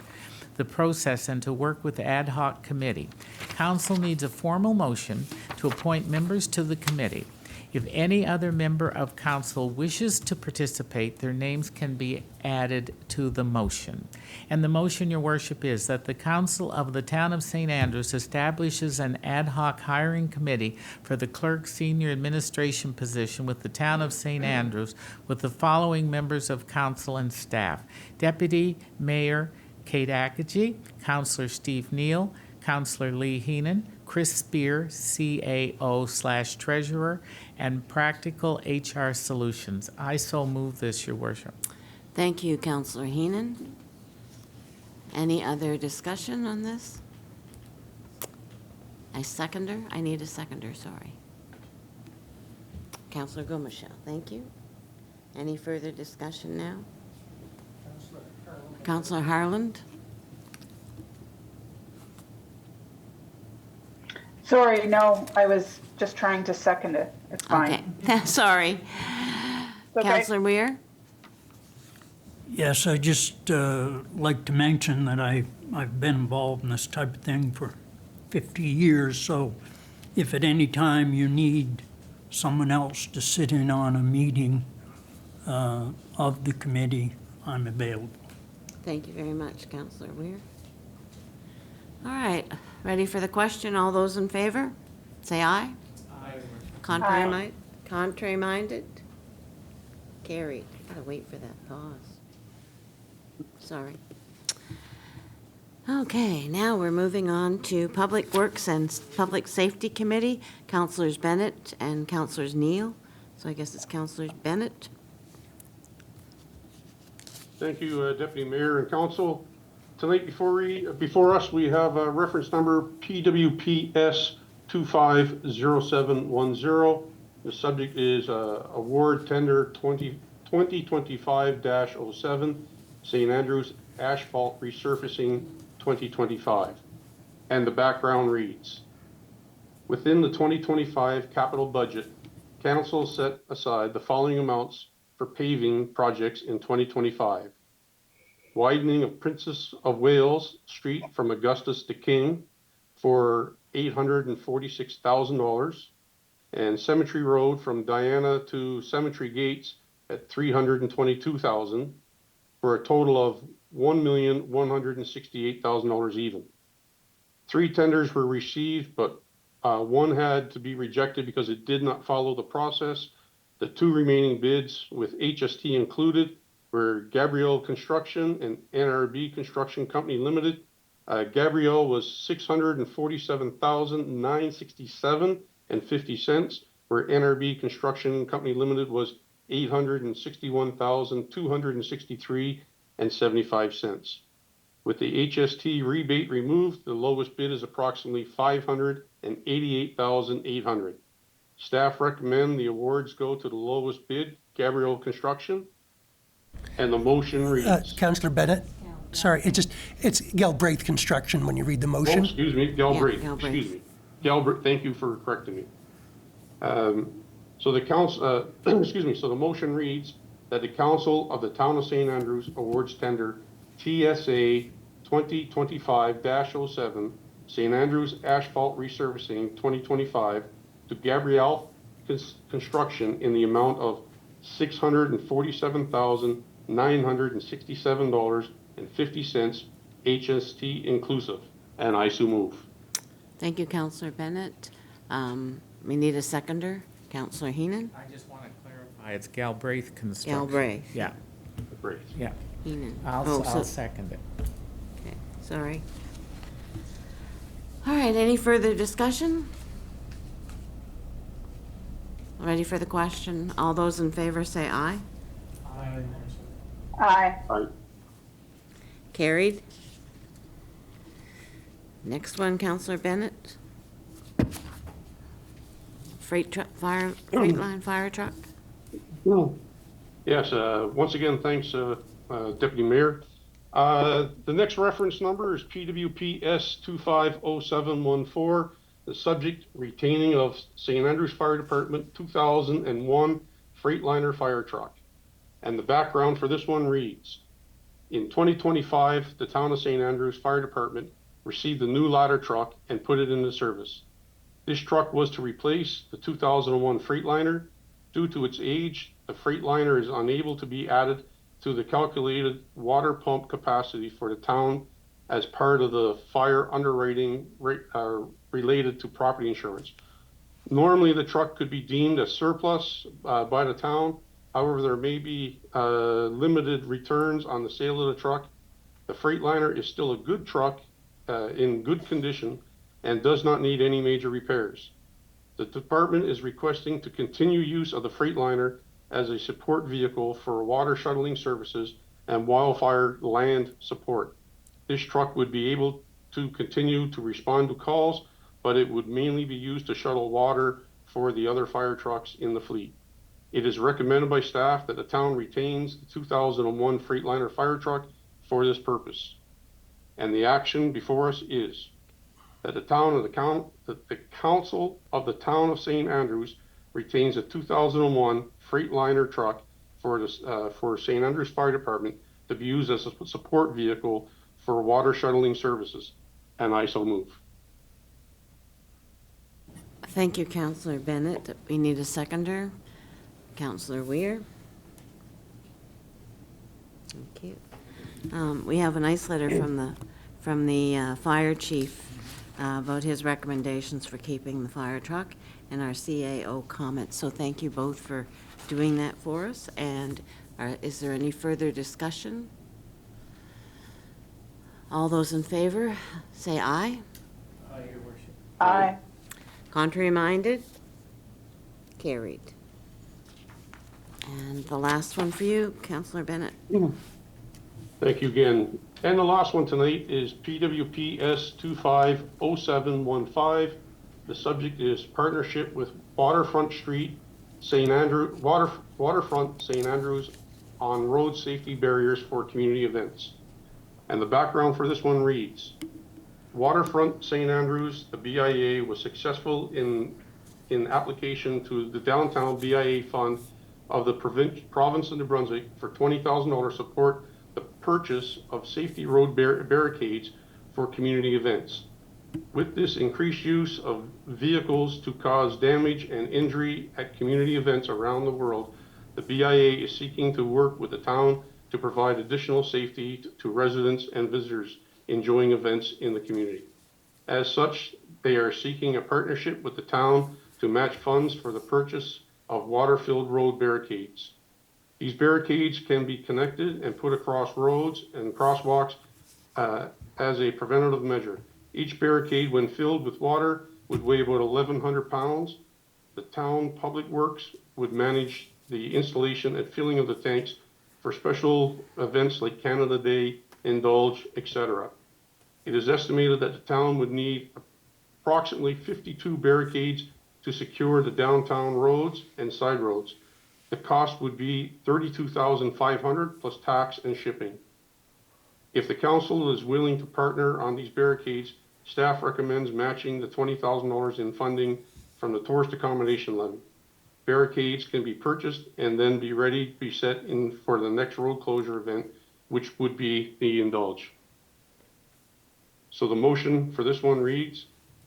the process and to work with the ad hoc committee. Council needs a formal motion to appoint members to the committee. If any other member of council wishes to participate, their names can be added to the motion. And the motion, your worship, is that the council of the town of St. Andrews establishes an ad hoc hiring committee for the clerk senior administration position with the town of St. Andrews with the following members of council and staff: Deputy Mayor Kate Akagi, Councillor Steve Neal, Councillor Lee Heenan, Chris Spear, CAO/Treasurer, and Practical HR Solutions. I so move this, your worship. Thank you, Councillor Heenan. Any other discussion on this? I need a seconder, sorry. Councillor Gomichelle, thank you. Any further discussion now? Councillor Harland? Sorry, no, I was just trying to second it. It's fine. Okay, sorry. Okay. Councillor Weir? Yes, I just like to mention that I've been involved in this type of thing for 50 years, so if at any time you need someone else to sit in on a meeting of the committee, I'm available. Thank you very much, Councillor Weir. All right, ready for the question? All those in favor, say aye. Aye. Contrary minded? Carried. Gotta wait for that pause. Sorry. Okay, now we're moving on to Public Works and Public Safety Committee, Councilors Bennett and Councilors Neal. So I guess it's Councilors Bennett. Thank you, Deputy Mayor and Council. Tonight before us, we have a reference number PWPS 250710. The subject is award tender 2025-07, St. Andrews Asphalt Resurfacing 2025. And the background reads, within the 2025 capital budget, Council set aside the following amounts for paving projects in 2025. Widening of Princess of Wales Street from Augustus to King for $846,000, and Cemetery Road from Diana to Cemetery Gates at $322,000, for a total of $1,168,000 even. 3 tenders were received, but one had to be rejected because it did not follow the process. The 2 remaining bids, with HST included, were Gabriel Construction and NRB Construction Company Limited. Gabriel was $647,967.50, where NRB Construction Company Limited was $861,263.75. With the HST rebate removed, the lowest bid is approximately $588,800. Staff recommend the awards go to the lowest bid, Gabriel Construction, and the motion reads. Councillor Bennett, sorry, it's Galbraith Construction when you read the Oh, motion. excuse me, Galbraith, Yeah, Galbraith. excuse me. Galbraith, thank you for correcting me. So the council, so the motion reads that the council of the town of St. Andrews awards tender TSA 2025-07, St. Andrews Asphalt Resurfacing 2025 to Gabrielle Construction in the amount of $647,967.50, HST inclusive, and I so move. Thank you, Councillor Bennett. We need a seconder. Councillor Heenan? I just want to clarify, it's Galbraith Construction. Galbraith. Yeah, Great. yeah. Heenan. I'll second it. Okay, sorry. All right, any further discussion? Ready for the question? All those in favor say aye. Aye. Aye. Carried. Next one, Councillor Bennett. Freight line fire truck. Yes, once again, thanks, Deputy Mayor. The next reference number is PWPS 250714. The subject, retaining of St. Andrews Fire Department 2001 Freightliner fire truck. And the background for this one reads, in 2025, the Town of St. Andrews Fire Department received a new ladder truck and put it into service. This truck was to replace the 2001 Freightliner. Due to its age, the Freightliner is unable to be added to the calculated water pump capacity for the town as part of the fire underwriting related to property insurance. Normally, the truck could be deemed a surplus by the town. However, there may be limited returns on the sale of the truck. The Freightliner is still a good truck in good condition and does not need any major repairs. The department is requesting to continue use of the Freightliner as a support vehicle for water shuttling services and wildfire land support. This truck would be able to continue to respond to calls, but it would mainly be used to shuttle water for the other fire trucks in the fleet. It is recommended by staff that the town retains the 2001 Freightliner fire truck for this purpose. And the action before us is that the council of the Town of St. Andrews retains a 2001 Freightliner truck for St. Andrews Fire Department to be used as a support vehicle for water shuttling services. And I so move. Thank you, Councillor Bennett. We need a seconder. Councillor Weir. Thank you. We have a nice letter from the fire chief about his recommendations for keeping the fire truck and our CAO comments. So thank you both for doing that for us. And is there any further discussion? All those in favor, say aye. Aye, Your Worship. Aye. Contrary minded? Carried. And the last one for you, Councillor Bennett. Thank you again. And the last one tonight is PWPS 250715. The subject is partnership with Waterfront Street, Waterfront St. Andrews on road safety barriers for community events. And the background for this one reads, Waterfront St. Andrews, the BIA was successful in application to the downtown BIA fund of the province of New Brunswick for $20,000 support the purchase of safety road barricades for community events. With this increased use of vehicles to cause damage and injury at community events around the world, the BIA is seeking to work with the town to provide additional safety to residents and visitors enjoying events in the community. As such, they are seeking a partnership with the town to match funds for the purchase of water-filled road barricades. These barricades can be connected and put across roads and crosswalks as a preventative measure. Each barricade, when filled with water, would weigh about 1,100 pounds. The town public works would manage the installation and filling of the tanks for special events like Canada Day, Indulge, etc. It is estimated that the town would need approximately 52 barricades to secure the downtown roads and side roads. The cost would be $32,500 plus tax and shipping. If the council is willing to partner on these barricades, staff recommends matching the $20,000 in funding from the tourist accommodation levy. Barricades can be purchased and then be ready to be set in for the next road closure event, which would be the Indulge. So the motion for this one reads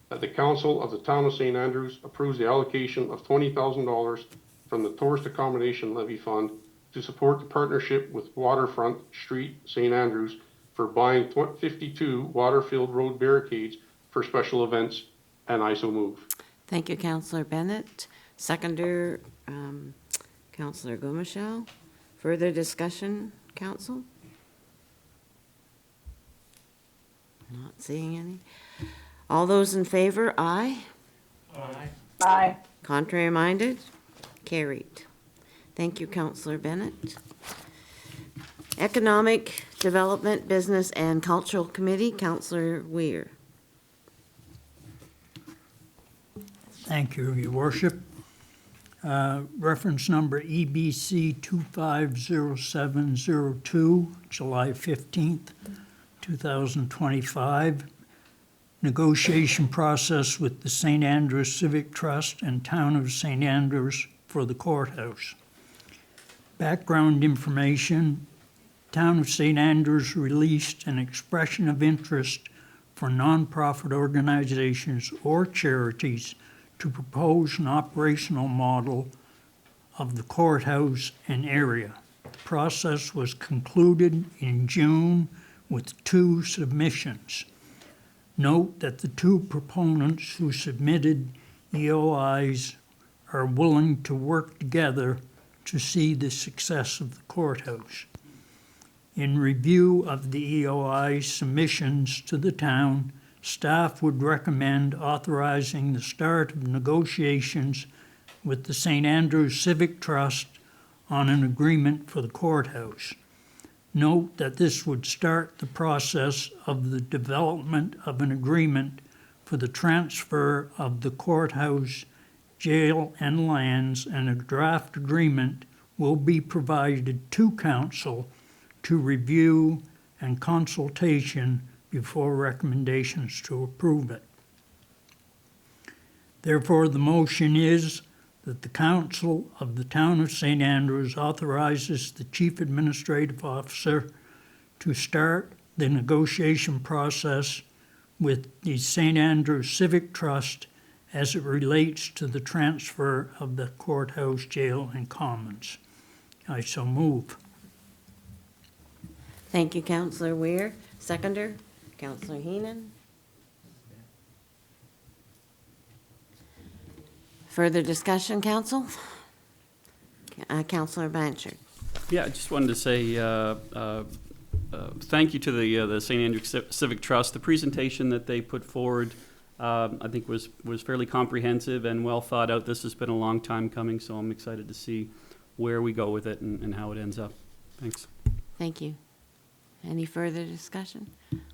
that the council of the Town of St. Andrews approves the allocation of $20,000 from the Tourist Accommodation Levy Fund to support the partnership with Waterfront Street St. Andrews for buying 52 water-filled road barricades for special events, and I so move. Thank you, Councillor Bennett. Seconder, Councillor Gumashal. Further discussion, Council? Not seeing any. All those in favor, aye. Aye. Aye. Contrary minded? Carried. Thank you, Councillor Bennett. Economic Development, Business and Cultural Committee, Councillor Weir. Thank you, Your Worship. Reference number EBC 250702, July 15th, 2025. Negotiation process with the St. Andrews Civic Trust and Town of St. Andrews for the courthouse. Background information, Town of St. Andrews released an expression of interest for nonprofit organizations or charities to propose an operational model of the courthouse and area. The process was concluded in June with 2 submissions. Note that the 2 proponents who submitted EOIs are willing to work together to see the success of the courthouse. In review of the EOI submissions to the town, staff would recommend authorizing the start of negotiations with the St. Andrews Civic Trust on an agreement for the courthouse. Note that this would start the process of the development of an agreement for the transfer of the courthouse, jail, and lands, and a draft agreement will be provided to council to review and consultation before recommendations to approve it. Therefore, the motion is that the Council of the Town of St. Andrews authorizes the Chief Administrative Officer to start the negotiation process with the St. Andrews Civic Trust as it relates to the transfer of the courthouse, jail, and commons. I so move. Thank you, Councillor Weir. Seconder, Councillor Heenan. Further discussion, Council? Councillor Blanchard. Yeah, I just wanted to say thank you to the St. Andrews Civic Trust. The presentation that they put forward, I think, was fairly comprehensive and well thought out. This has been a long time coming, so I'm excited to see where we go with it and how it ends up. Thanks. Thank you. Any further discussion?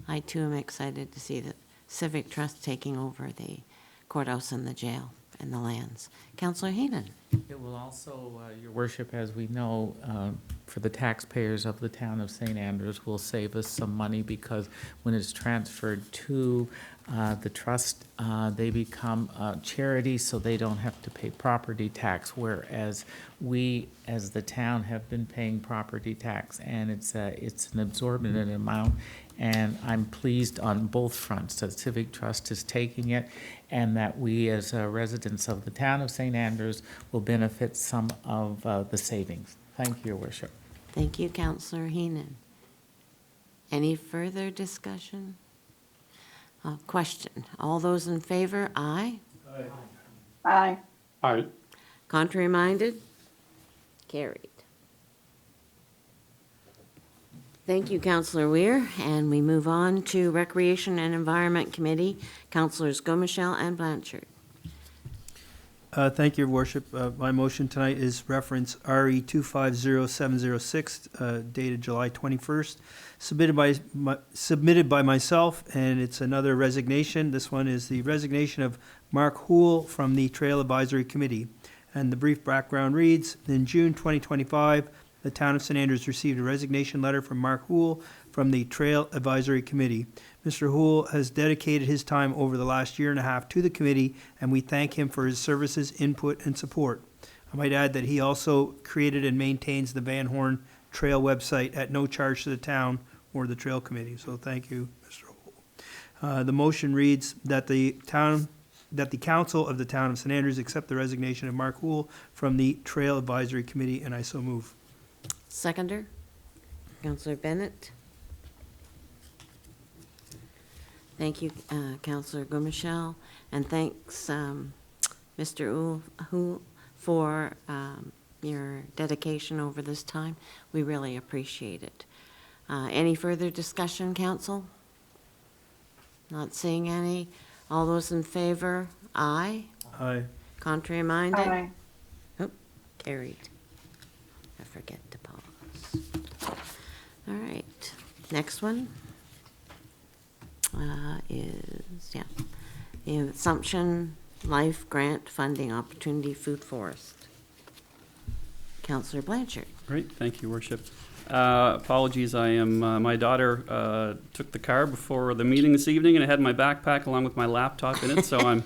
I too am excited to see the Civic Trust taking over the courthouse and the jail and the lands. Councillor Heenan. It will also, Your Worship, as we know, for the taxpayers of the town of St. Andrews, will save us some money because when it's transferred to the trust, they become charities, so they don't have to pay property tax, whereas we, as the town, have been paying property tax, and it's an exorbitant amount. And I'm pleased on both fronts that Civic Trust is taking it and that we as residents of the town of St. Andrews will benefit some of the savings. Thank you, Your Worship. Thank you, Councillor Heenan. Any further discussion? Question. All those in favor, aye. Aye. Aye. Contrary minded? Carried. Thank you, Councillor Weir. And we move on to Recreation and Environment Committee, Councillors Gomichelle and Blanchard. Thank you, Your Worship. My motion tonight is reference RE 250706, dated July 21st, submitted by myself, and it's another resignation. This one is the resignation of Mark Houle from the Trail Advisory Committee. And the brief background reads, in June 2025, the town of St. Andrews received a resignation letter from Mark Houle from the Trail Advisory Committee. Mr. Houle has dedicated his time over the last year and a half to the committee, and we thank him for his services, input, and support. I might add that he also created and maintains the Van Horn Trail website at no charge to the town or the Trail Committee. So thank you, Mr. Houle. The motion reads that the Council of the Town of St. Andrews accept the resignation of Mark Houle from the Trail Advisory Committee, and I so move. Seconder, Councillor Bennett. Thank you, Councillor Gomichelle, and thanks, Mr. Houle, for your dedication over this time. We really appreciate it. Any further discussion, Council? Not seeing any. All those in favor, aye. Aye. Contrary minded? Aye. Oh, carried. I forget to pause. All right, next one is, the Assumption Life Grant Funding Opportunity Food Forest. Councillor Blanchard. Great, thank you, Worship. Apologies, my daughter took the car before the meeting this evening, and I had my backpack along with my laptop in it, so I'm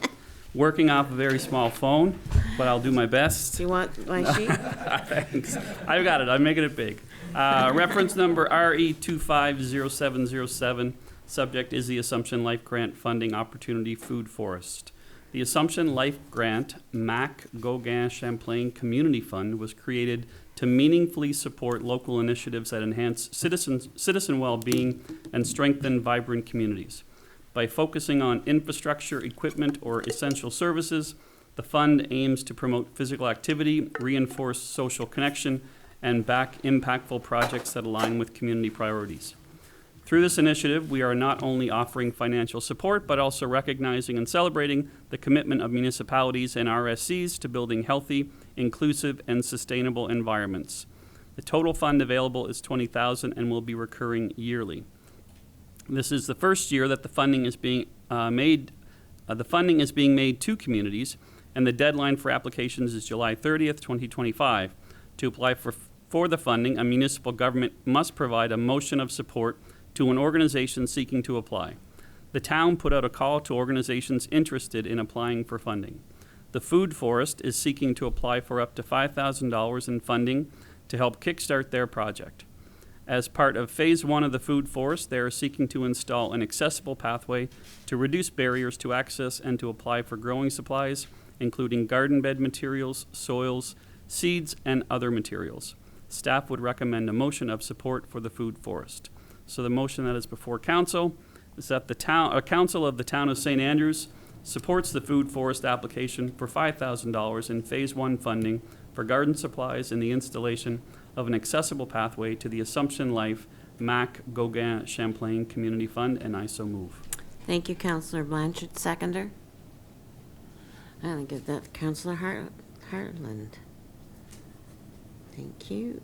working off a very small phone. but I'll do my best. Do you want my sheet? Thanks. I've got it. I'm making it big. Reference number RE250707. Subject is the Assumption Life Grant Funding Opportunity Food Forest. The Assumption Life Grant MAC Gauguin Champlain Community Fund was created to meaningfully support local initiatives that enhance citizen well-being and strengthen vibrant communities. By focusing on infrastructure, equipment, or essential services, the fund aims to promote physical activity, reinforce social connection, and back impactful projects that align with community priorities. Through this initiative, we are not only offering financial support, but also recognizing and celebrating the commitment of municipalities and RSCs to building healthy, inclusive, and sustainable environments. The total fund available is $20,000 and will be recurring yearly. This is the first year that the funding is being made. The funding is being made to communities, and the deadline for applications is July 30th, 2025. To apply for the funding, a municipal government must provide a motion of support to an organization seeking to apply. The town put out a call to organizations interested in applying for funding. The Food Forest is seeking to apply for up to $5,000 in funding to help kickstart their project. As part of Phase 1 of the Food Forest, they are seeking to install an accessible pathway to reduce barriers to access and to apply for growing supplies, including garden bed materials, soils, seeds, and other materials. Staff would recommend a motion of support for the Food Forest. So the motion that is before council is that the council of the town of St. Andrews supports the Food Forest application for $5,000 in Phase 1 funding for garden supplies and the installation of an accessible pathway to the Assumption Life MAC Gauguin Champlain Community Fund, and I so move. Thank you, Councillor Blanchard. Seconder? I'm going to give that to Councillor Hartland. Thank you.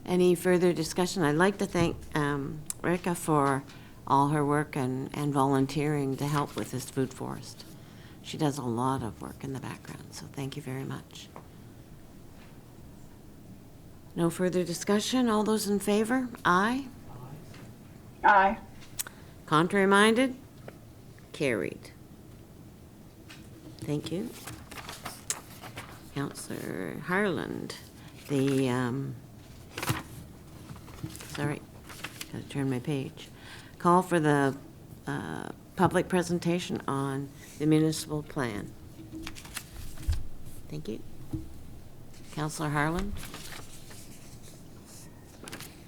Any further discussion? I'd like to thank Rika for all her work and volunteering to help with this Food Forest. She does a lot of work in the background, so thank you very much. No further discussion. All those in favor? Aye. Aye. Contrary minded? Carried. Thank you. Councillor Harland, sorry, gotta turn my page. Call for the public presentation on the municipal plan. Thank you. Councillor Harland?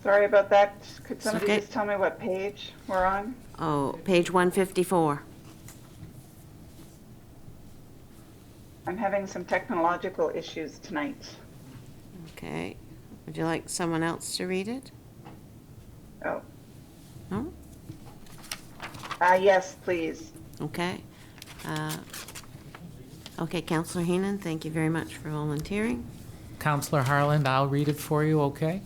Sorry about that. Could somebody okay. just tell me what page we're on? Oh, page 154. I'm having some technological issues tonight. Okay. Would you like someone else to read it? Oh, No? yes, please. Okay. Okay, Councillor Heenan, thank you very much for volunteering. Councillor Harland, I'll read it for you, okay?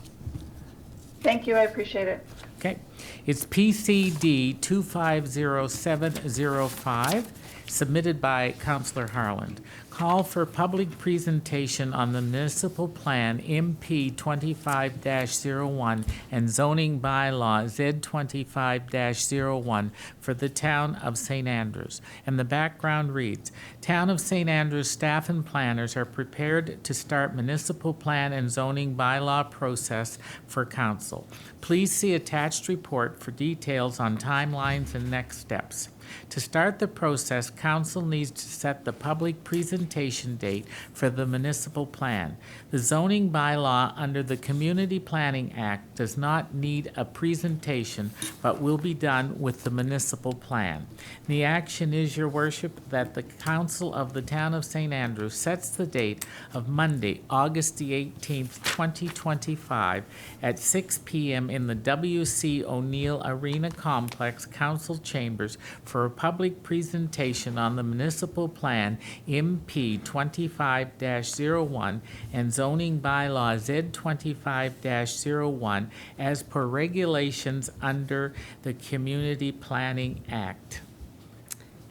Thank you, I appreciate it. Okay. It's PCD 250705, submitted by Councillor Harland. Call for public presentation on the municipal plan MP 25-01 and zoning bylaw Z25-01 for the town of St. Andrews. And the background reads, Town of St. Andrews staff and planners are prepared to start municipal plan and zoning bylaw process for council. Please see attached report for details on timelines and next steps. To start the process, council needs to set the public presentation date for the municipal plan. The zoning bylaw under the Community Planning Act does not need a presentation, but will be done with the municipal plan. The action is, Your Worship, that the council of the town of St. Andrews sets the date of Monday, August the 18th, 2025 at 6 p.m. in the W.C. O'Neill Arena Complex Council Chambers for a public presentation on the municipal plan MP 25-01 and zoning bylaw Z25-01 as per regulations under the Community Planning Act.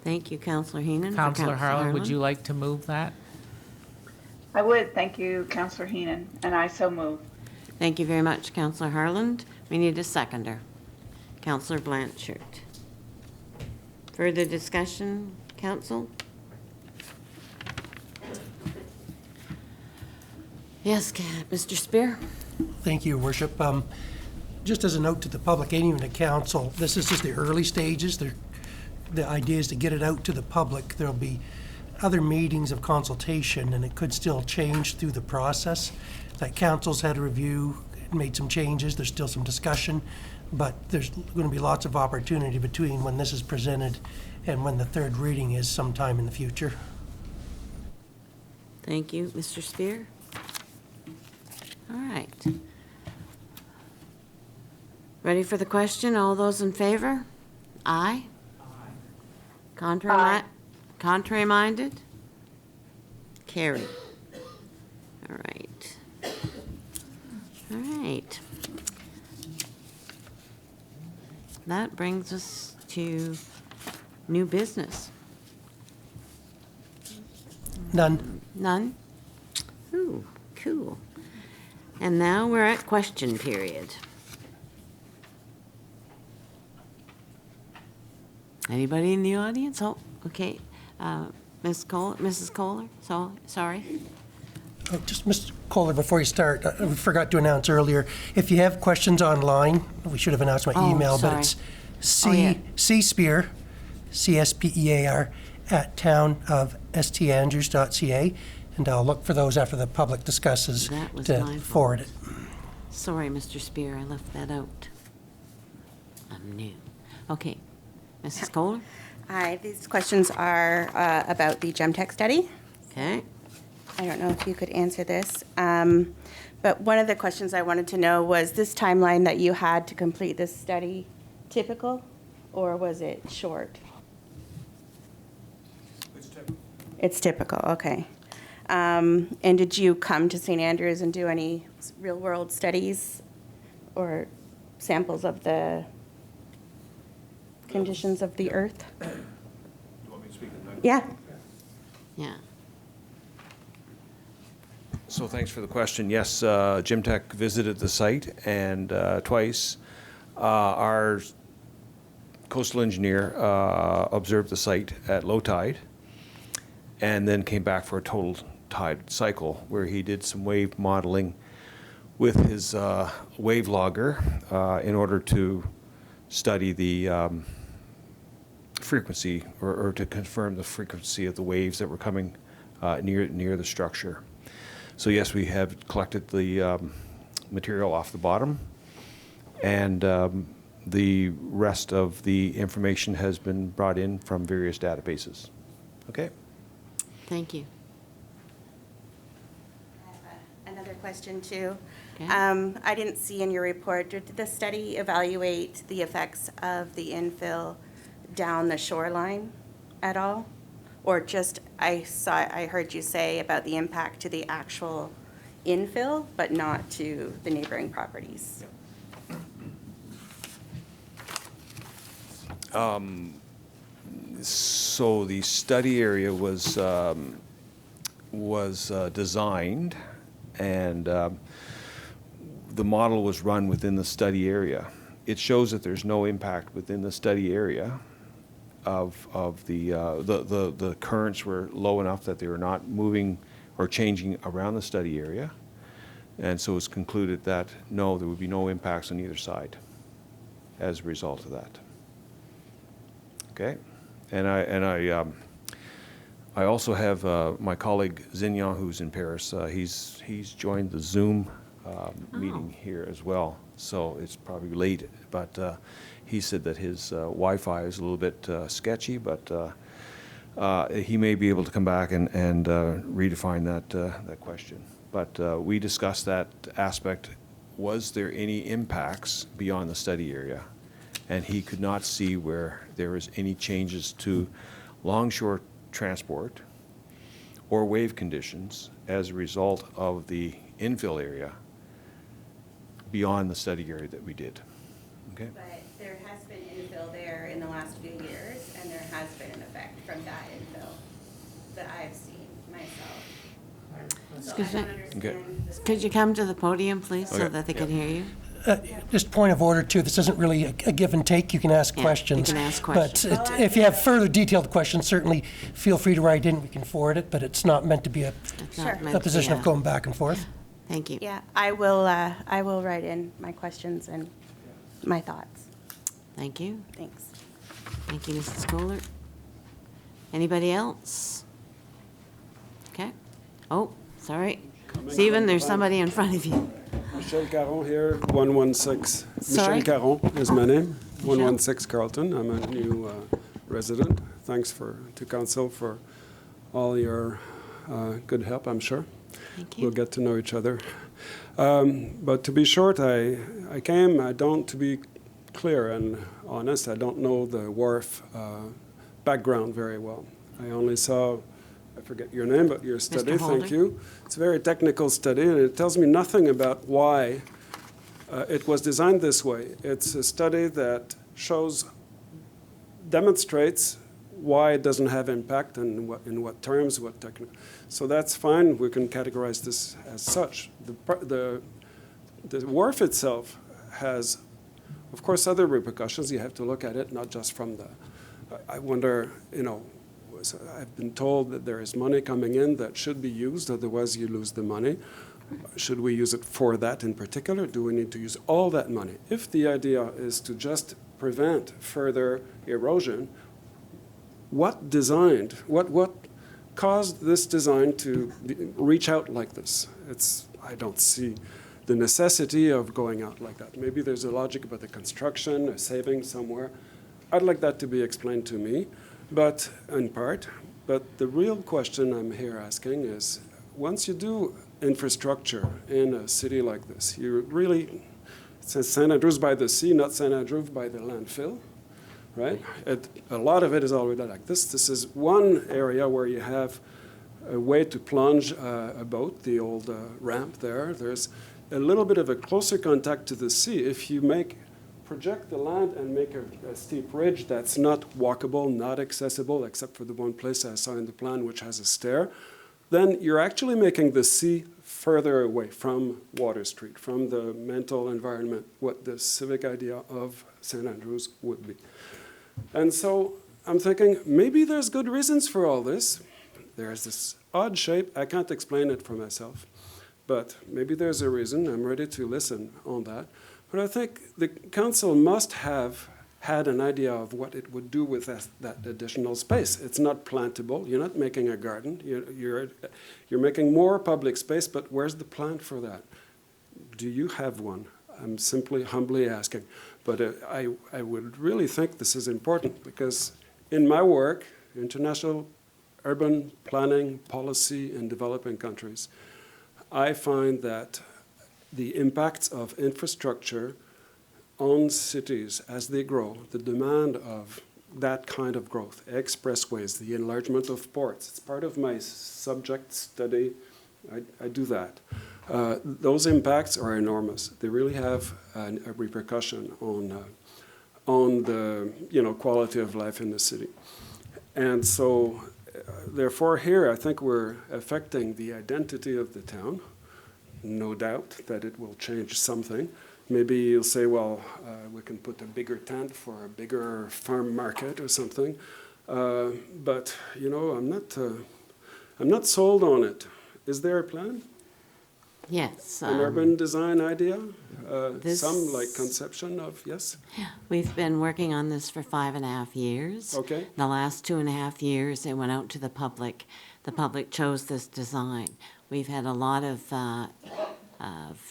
Thank you, Councillor Heenan. Councillor Harlan, would you like to move that? I would, thank you, Councillor Heenan, and I so move. Thank you very much, Councillor Harland. We need a seconder. Councillor Blanchard. Further discussion, council? Yes, Mr. Spear? Thank you, Worship. Just as a note to the public and even to council, this is just the early stages. The idea is to get it out to the public. There'll be other meetings of consultation, and it could still change through the process. That council's had a review, made some changes. There's still some discussion, but there's going to be lots of opportunity between when this is presented and when the third reading is sometime in the future. Thank you. Mr. Spear? All right. Ready for the question? All those in favor? Aye? Aye. Contrary minded? Carried. All right. All right. That brings us to new business. None. None? Ooh, cool. And now we're at question period. Anybody in the audience? Oh, okay. Mrs. Kohler, so, sorry. Oh, just Mr. Kohler, before you start, I forgot to announce earlier, if you have questions online, we should have announced my Oh, email, sorry. but it's Oh, yeah. cspear, CSPEAR, @townofstandrews.ca, and I'll look for those after the public discusses That was to my fault. forward it. Sorry, Mr. Spear, I left that out. I'm new. Okay. Mrs. Kohler? Hi, these questions are about the Gemtec study. Okay. I don't know if you could answer this, but one of the questions I wanted to know was this timeline that you had to complete this study typical, or was it short? It's typical. It's typical, okay. And did you come to St. Andrews and do any real-world studies or samples of the conditions of the earth? You want me to speak in that? Yeah. Yeah. So thanks for the question. Yes, Gemtec visited the site and twice. Our coastal engineer observed the site at low tide and then came back for a total tide cycle where he did some wave modeling with his wave logger in order to study the frequency or to confirm the frequency of the waves that were coming near the structure. So yes, we have collected the material off the bottom, and the rest of the information has been brought in from various databases. Okay? Thank you. I have another question, too. Okay. I didn't see in your report, did the study evaluate the effects of the infill down the shoreline at all? Or just, I heard you say about the impact to the actual infill, but not to the neighboring properties? So the study area was designed, and the model was run within the study area. It shows that there's no impact within the study area of the currents were low enough that they were not moving or changing around the study area, and so it's concluded that no, there would be no impacts on either side as a result of that. Okay, and I also have my colleague Zignan, who's in Paris. He's joined the Zoom meeting here as well, so it's probably late, but he said that his Wi-Fi is a little bit sketchy, but he may be able to come back and redefine that question. But we discussed that aspect. Was there any impacts beyond the study area? And he could not see where there was any changes to longshore transport or wave conditions as a result of the infill area beyond the study area that we did. Okay? But there has been infill there in the last few years, and there has been an effect from that infill that I've seen myself. So I Excuse me. don't understand the Could you come to the podium, please, so Okay. that they can hear you? Just point of order, too, this isn't really a give and take. You can ask Yeah, questions. you can ask questions. But if you have further detailed questions, certainly feel free to write in. We can forward it, but it's not meant to be It's not Sure. meant a to position be of going back and forth. Thank you. Yeah, I will write in my questions and my thoughts. Thank you. Thanks. Thank you, Mrs. Kohler. Anybody else? Okay. Oh, sorry. Stephen, there's somebody in front of you. Michel Caron here, 116. Sorry? Michel Caron is my name, Michel? 116 Carlton. I'm a new resident. Thanks to council for all your good help, I'm sure. Thank you. We'll get to know each other. But to be short, I don't, to be clear and honest, I don't know the Wharf background very well. I only saw, I forget your name, but your study, Mr. Holder. thank you. It's a very technical study, and it tells me nothing about why it was designed this way. It's a study that demonstrates why it doesn't have impact and in what terms, what technical. So that's fine. We can categorize this as such. The Wharf itself has, of course, other repercussions. You have to look at it not just from the. I wonder, I've been told that there is money coming in that should be used, otherwise you lose the money. Should we use it for that in particular? Do we need to use all that money? If the idea is to just prevent further erosion, what caused this design to reach out like this? I don't see the necessity of going out like that. Maybe there's a logic about the construction, a saving somewhere. I'd like that to be explained to me, but in part. But the real question I'm here asking is, once you do infrastructure in a city like this, you really, it says St. Andrews by the sea, not St. Andrews by the landfill, right? A lot of it is already like this. This is one area where you have a way to plunge a boat, the old ramp there. There's a little bit of a closer contact to the sea. If you project the land and make a steep ridge that's not walkable, not accessible, except for the one place I saw in the plan which has a stair, then you're actually making the sea further away from Water Street, from the mental environment, what the civic idea of St. Andrews would be. And so I'm thinking, maybe there's good reasons for all this. There's this odd shape. I can't explain it for myself, but maybe there's a reason. I'm ready to listen on that. But I think the council must have had an idea of what it would do with that additional space. It's not plantable. You're not making a garden. You're making more public space, but where's the plan for that? Do you have one? I'm simply humbly asking. But I would really think this is important because in my work, international urban planning policy in developing countries, I find that the impacts of infrastructure on cities as they grow, the demand of that kind of growth, expressways, the enlargement of ports, it's part of my subject study. I do that. Those impacts are enormous. They really have a repercussion on the quality of life in the city. And so, therefore, here I think we're affecting the identity of the town. No doubt that it will change something. Maybe you'll say, well, we can put a bigger tent for a bigger farm market or something. But I'm not sold on it. Is there a plan? Yes. An urban design idea? Some like conception of, yes? We've been working on this for 5.5 years. Okay. The last 2.5 years, it went out to the public. The public chose this design. We've had a lot of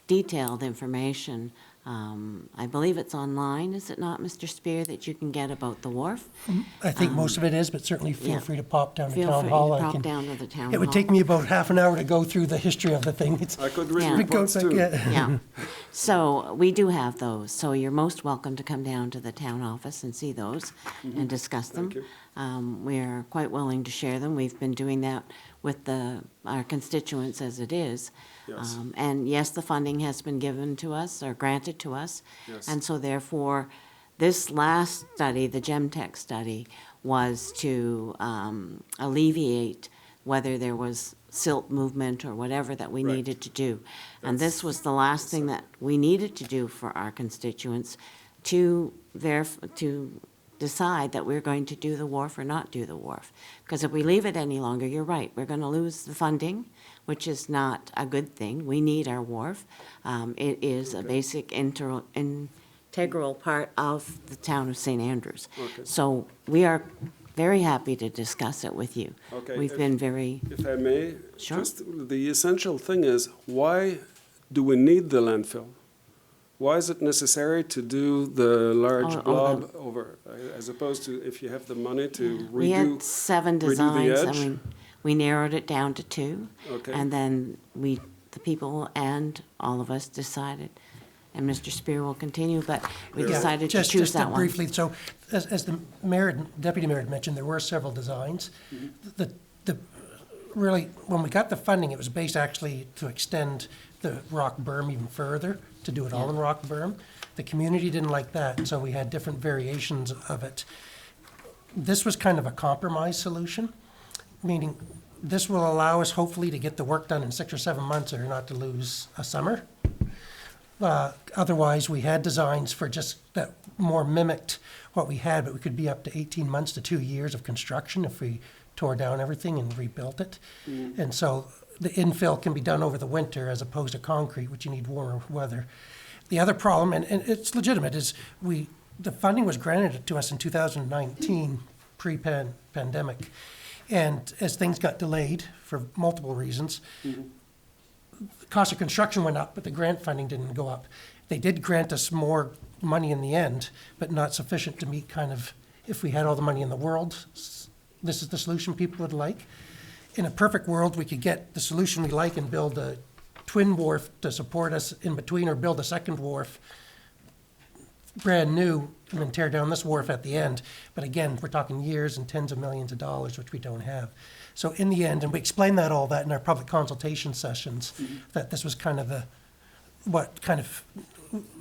detailed information. I believe it's online, is it not, Mr. Spear, that you can get about the Wharf? I think most of it is, but certainly feel yeah. free to pop down to Feel Town free Hall. to pop down to the Town Hall. It would take me about half an hour to go through the history of the thing. I could read Yeah. reports too. Yeah. So we do have those. So you're most welcome to come down to the town office and see those and discuss them. Thank We're quite willing to share them. We've been doing that with our constituents as it is. Yes. And yes, the funding has been given to us or granted to us. Yes. And so therefore, this last study, the Gemtec study, was to alleviate whether there was silt movement or whatever that we Right. needed to do. And this was the last thing that we needed to do for our constituents to decide that we're going to do the wharf or not do the wharf. Because if we leave it any longer, you're right, we're going to lose the funding, which is not a good thing. We need our wharf. It is a basic integral part of the town of St. Andrews. Okay. So we are very happy to discuss it with you. Okay, We've been very, If I may, Sure. just the essential thing is, why do we need the landfill? Why is it necessary to do the large blob over, as opposed to if you have the money to we had redo? 7 redo the designs, edge? and we narrowed it down to 2. Okay. And then the people and all of us decided, and Mr. Spear will continue, but we Yeah, decided to just- choose just that one. Briefly, so as the mayor, deputy mayor had mentioned, there were several designs. Really, when we got the funding, it was based actually to extend the rock berm even further, to do it all in rock berm. The community didn't like that, so we had different variations of it. This was kind of a compromise solution, meaning this will allow us hopefully to get the work done in 6 or 7 months or not to lose a summer. Otherwise, we had designs for just that more mimicked what we had, but we could be up to 18 months to 2 years of construction if we tore down everything and rebuilt it. And so the infill can be done over the winter as opposed to concrete, which you need warmer weather. The other problem, and it's legitimate, is the funding was granted to us in 2019, pre-pandemic. And as things got delayed for multiple reasons, the cost of construction went up, but the grant funding didn't go up. They did grant us more money in the end, but not sufficient to meet kind of, if we had all the money in the world, this is the solution people would like. In a perfect world, we could get the solution we like and build a twin wharf to support us in between, or build a second wharf brand new and then tear down this wharf at the end. But again, we're talking years and tens of millions of dollars, which we don't have. So in the end, and we explained all that in our public consultation sessions, that this was kind of what kind of,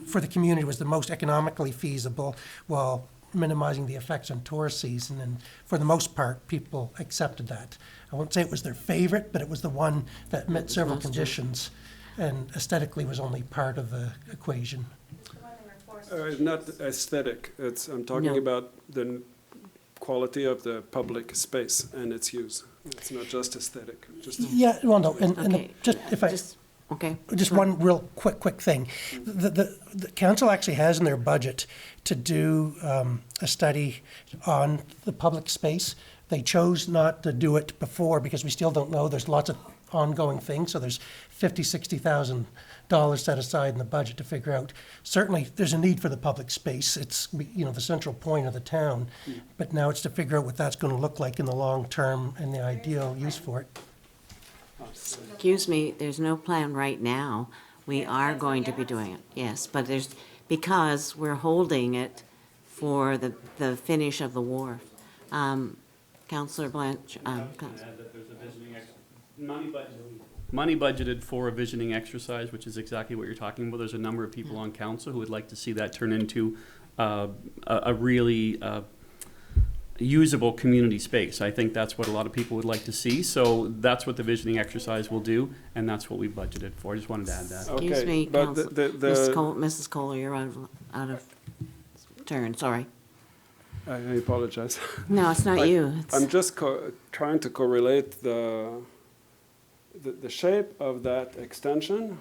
for the community, was the most economically feasible while minimizing the effects on tourist season. And for the most part, people accepted that. I won't say it was their favorite, but it was the one that met several conditions and aesthetically was only part of the equation. Not aesthetic, I'm talking No. about the quality of the public space and its use. It's not just aesthetic, just. Yeah, well, no, and Okay. just if I, Okay. just one real quick thing. The council actually has in their budget to do a study on the public space. They chose not to do it before because we still don't know. There's lots of ongoing things, so there's $50,000-$60,000 set aside in the budget to figure out. Certainly, there's a need for the public space. It's, the central point of the town. But now it's to figure out what that's going to look like in the long term and the ideal use for it. Excuse me, there's no plan right now. We are going to be doing it, yes, but because we're holding it for the finish of the wharf. Councillor Blanche, Money budgeted for a visioning exercise, which is exactly what you're talking about. There's a number of people on council who would like to see that turn into a really usable community space. I think that's what a lot of people would like to see. So that's what the visioning exercise will do, and that's what we budgeted for. I just wanted to add that. excuse Okay, me, but Council, Mrs. Kohler, you're out of turn, sorry. I apologize. No, it's not you. I'm just trying to correlate the shape of that extension.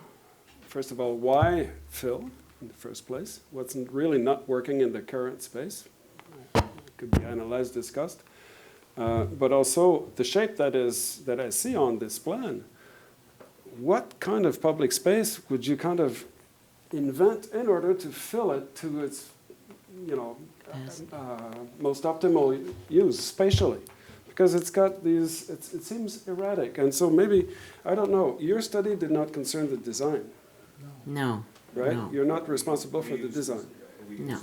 First of all, why fill in the first place? What's really not working in the current space? Could be analyzed, discussed. But also the shape that I see on this plan. What kind of public space would you kind of invent in order to fill it to its, most optimal use spatially? Because it's got these, it seems erratic. And so maybe, I don't know, your study did not concern the design, No. right? No. You're not responsible for the design. No.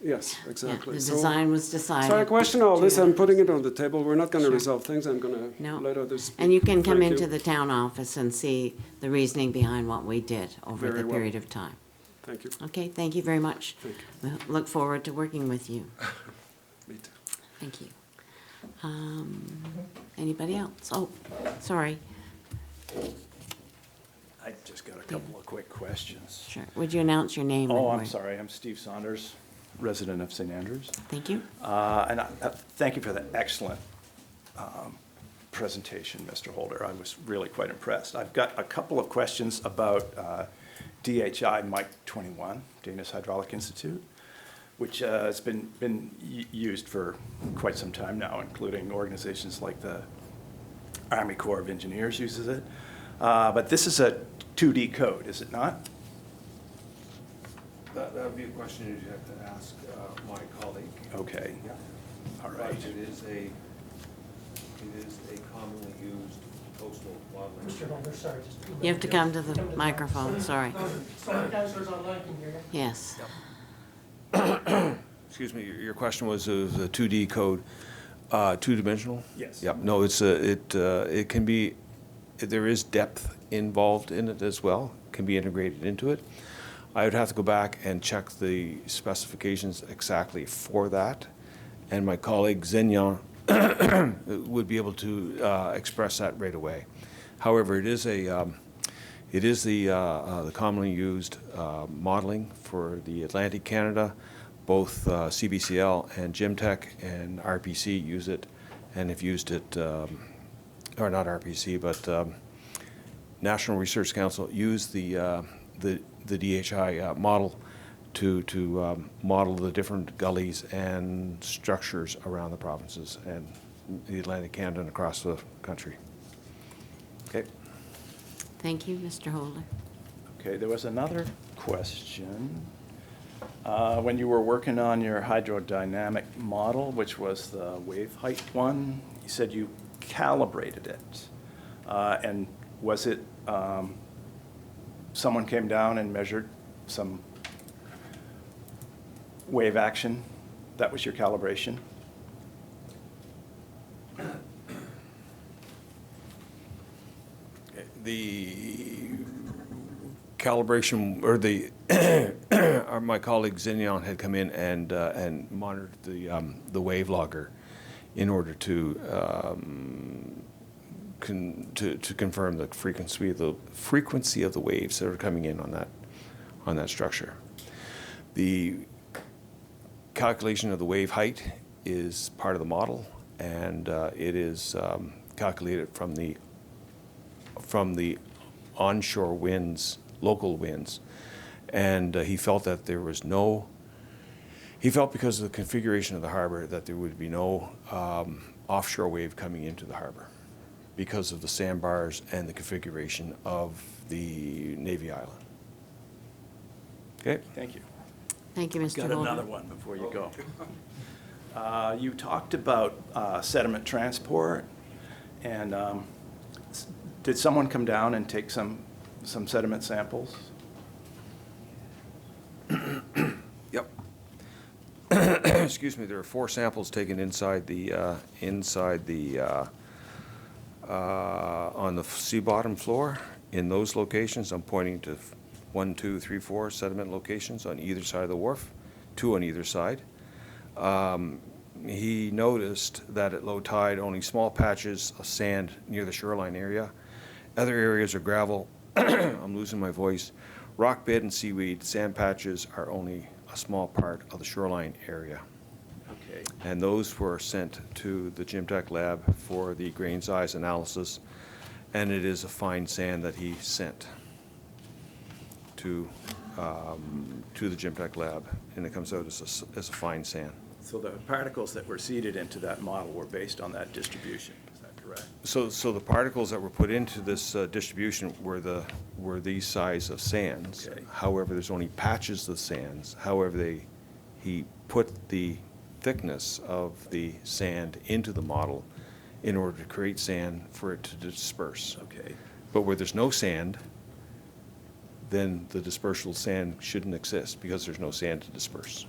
Yes, Yeah, exactly. the So- design was decided. So I question all this, to- I'm putting it on the table, we're not gonna Sure. resolve things, I'm gonna No. let others speak. And you can come Thank into you. the town office and see the reasoning behind what we did over Very the well. period of time. Thank you. Okay, thank you very much. Thank We look forward to working with you. Me too. Thank you. Anybody else? Oh, sorry. I just got a couple of quick questions. Sure. Would you announce your name? Oh, and I'm where- sorry, I'm Steve Saunders. resident of St. Andrews. Thank you. Thank you for the excellent presentation, Mr. Holder. I was really quite impressed. I've got a couple of questions about DHI Mike 21, Danish Hydraulic Institute, which has been used for quite some time now, including organizations like the Army Corps of Engineers uses it. But this is a 2D code, is it not? That would be a question you'd have to ask my colleague. Okay. Yeah. All right. It is a commonly used coastal modeling. Mr. Holder, sorry. just 2 You have to minutes. come to the microphone, sorry. Sorry, councilors online can hear you. Yes. Excuse me, your question was a 2D code, two-dimensional? Yes. Yep, no, it can be, there is depth involved in it as well, can be integrated into it. I would have to go back and check the specifications exactly for that, and my colleague Zenyan would be able to express that right away. However, it is the commonly used modeling for the Atlantic Canada. Both CBCL and Gemtec and RPC use it, and have used it, or not RPC, but National Research Council used the DHI model to model the different gullies and structures around the provinces and the Atlantic Canada and across the country. Okay. Thank you, Mr. Holder. Okay, there was another question. When you were working on your hydrodynamic model, which was the wave height one, you said you calibrated it. And was it, someone came down and measured some wave action? That was your calibration? The calibration, or my colleague Zenyan had come in and monitored the wave logger in order to confirm the frequency of the waves that are coming in on that structure. The calculation of the wave height is part of the model, and it is calculated from the onshore winds, local winds, and he felt that there was because of the configuration of the harbor that there would be no offshore wave coming into the harbor because of the sandbars and the configuration of the Navy Island. Okay? Thank you. Thank you, Mr. Got Holder. another one before you go. You talked about sediment transport, and did someone come down and take some sediment samples? Yep. Excuse me, there are 4 samples taken inside the on the sea bottom floor. In those locations, I'm pointing to 1, 2, 3, 4 sediment locations on either side of the wharf, 2 on either side. He noticed that at low tide, only small patches of sand near the shoreline area. Other areas are gravel. I'm losing my voice. Rock bed and seaweed. Sand patches are only a small part of the shoreline area. Okay. And those were sent to the Gemtec lab for the grain size analysis, and it is a fine sand that he sent to the Gemtec lab, and it comes out as a fine sand. So the particles that were seeded into that model were based on that distribution, is that correct? So the particles that were put into this distribution were these size of sands. Okay. However, there's only patches of sands. However, he put the thickness of the sand into the model in order to create sand for it to disperse. Okay. But where there's no sand, then the dispersal sand shouldn't exist because there's no sand to disperse.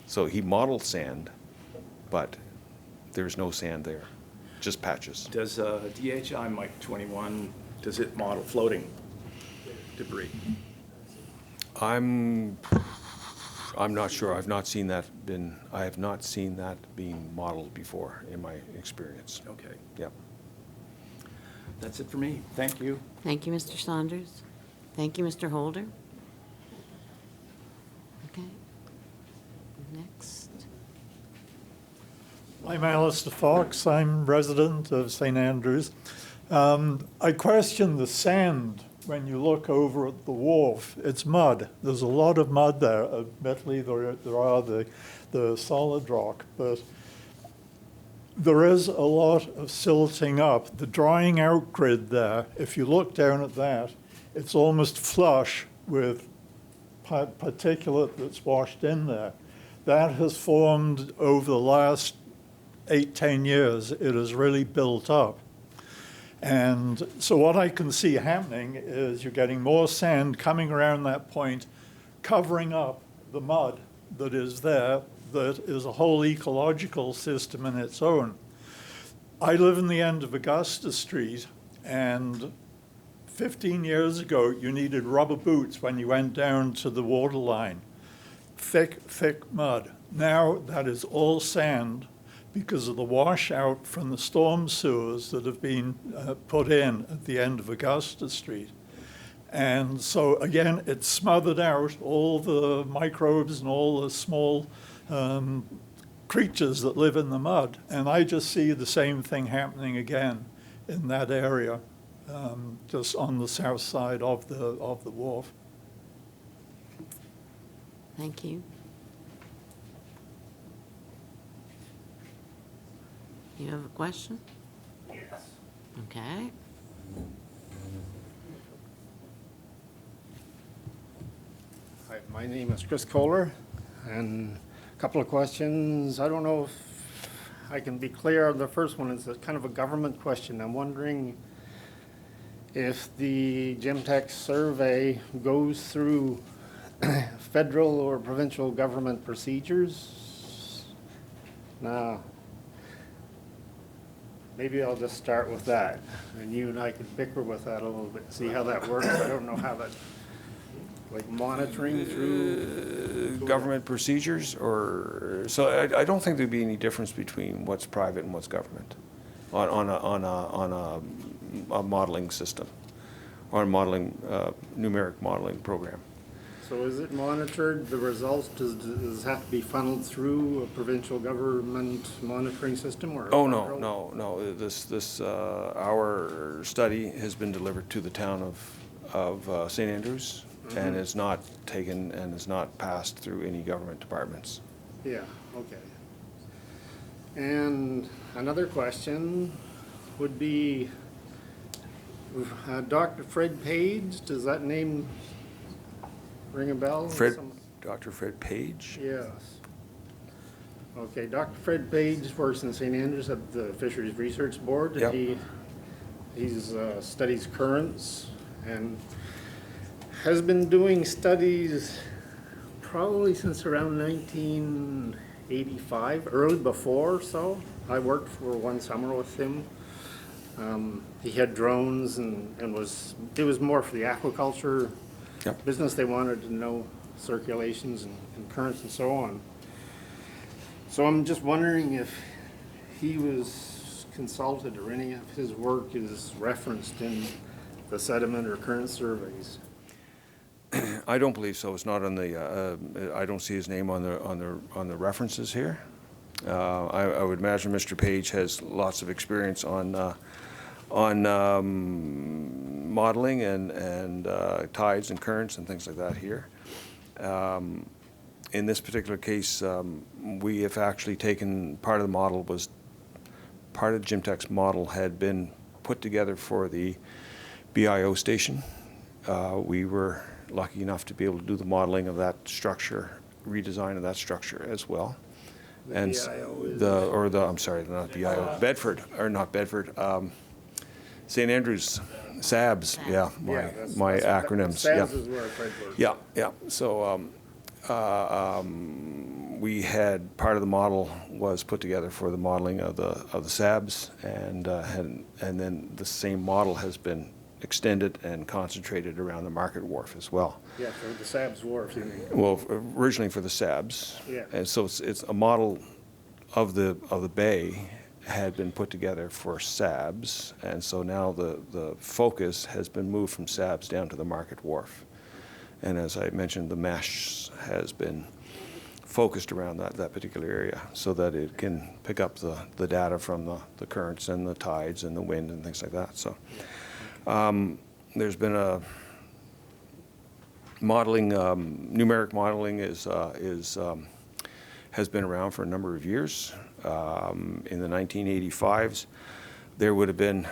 So he modeled sand, but there's no sand there, just patches. Does DHI Mike 21, does it model floating debris? I'm not sure. I have not seen that being modeled before in my experience. Okay. Yep. That's it for me. Thank you. Thank you, Mr. Saunders. Thank you, Mr. Holder. Okay. Next. I'm Alistair Fox. I'm resident of St. Andrews. I question the sand when you look over at the wharf. It's mud. There's a lot of mud there. Admittedly, there are the solid rock, but there is a lot of silting up. The drying out grid there, if you look down at that, it's almost flush with particulate that's washed in there. That has formed over the last 8-10 years. It has really built up. And so what I can see happening is you're getting more sand coming around that point, covering up the mud that is there, that is a whole ecological system in its own. I live in the end of Augusta Street, and 15 years ago, you needed rubber boots when you went down to the water line. Thick, thick mud. Now that is all sand, because of the washout from the storm sewers that have been put in at the end of Augusta Street. And so again, it's smothered out all the microbes and all the small creatures that live in the mud. And I just see the same thing happening again in that area, just on the south side of the wharf. Thank you. You have a question? Yes. Okay. Hi, my name is Chris Kohler, and a couple of questions. I don't know if I can be clear. The first one is kind of a government question. I'm wondering if the Gemtec survey goes through federal or provincial government procedures. Now, maybe I'll just start with that, and you and I can bicker with that a little bit, see how that works. I don't know how that, like monitoring through government procedures, or so I don't think there'd be any difference between what's private and what's government on a modeling system, or a modeling numeric modeling program. So is it monitored, the results, does it have to be funneled through a provincial government monitoring system, or? Oh, no. This our study has been delivered to the town of St. Andrews, and is not taken and is not passed through any government departments. Yeah, okay. And another question would be, Dr. Fred Page, does that name ring a bell? Dr. Fred Page? Yes. Okay, Dr. Fred Page works in St. Andrews at the Fisheries Research Board. Yep. He's studies currents and has been doing studies probably since around 1985, early before so. I worked for one summer with him. He had drones and it was more for the aquaculture business. They wanted to know circulations and currents and so on. So I'm just wondering if he was consulted or any of his work is referenced in the sediment or current surveys. I don't believe so. It's not on the. I don't see his name on the references here. I would imagine Mr. Page has lots of experience on modeling and tides and currents and things like that here. In this particular case, we have actually taken part of the model was part of Gemtec's model had been put together for the BIO station. We were lucky enough to be able to do the modeling of that structure, redesign of that structure as well. And I'm sorry, not BIO, Bedford, or not Bedford, St. Andrews, SABS, my acronyms. SABS is where Fred works. Yeah. So we had part of the model was put together for the modeling of the SABS, and then the same model has been extended and concentrated around the Market Wharf as well. Yeah, for the SABS Wharf, you mean? Well, originally for the SABS. Yeah. And so it's a model of the bay had been put together for SABS, and so now the focus has been moved from SABS down to the Market Wharf. And as I mentioned, the mesh has been focused around that particular area so that it can pick up the data from the currents and the tides and the wind and things like that. So there's been a modeling, numeric modeling has been around for a number of years. In the 1985s, there would have been,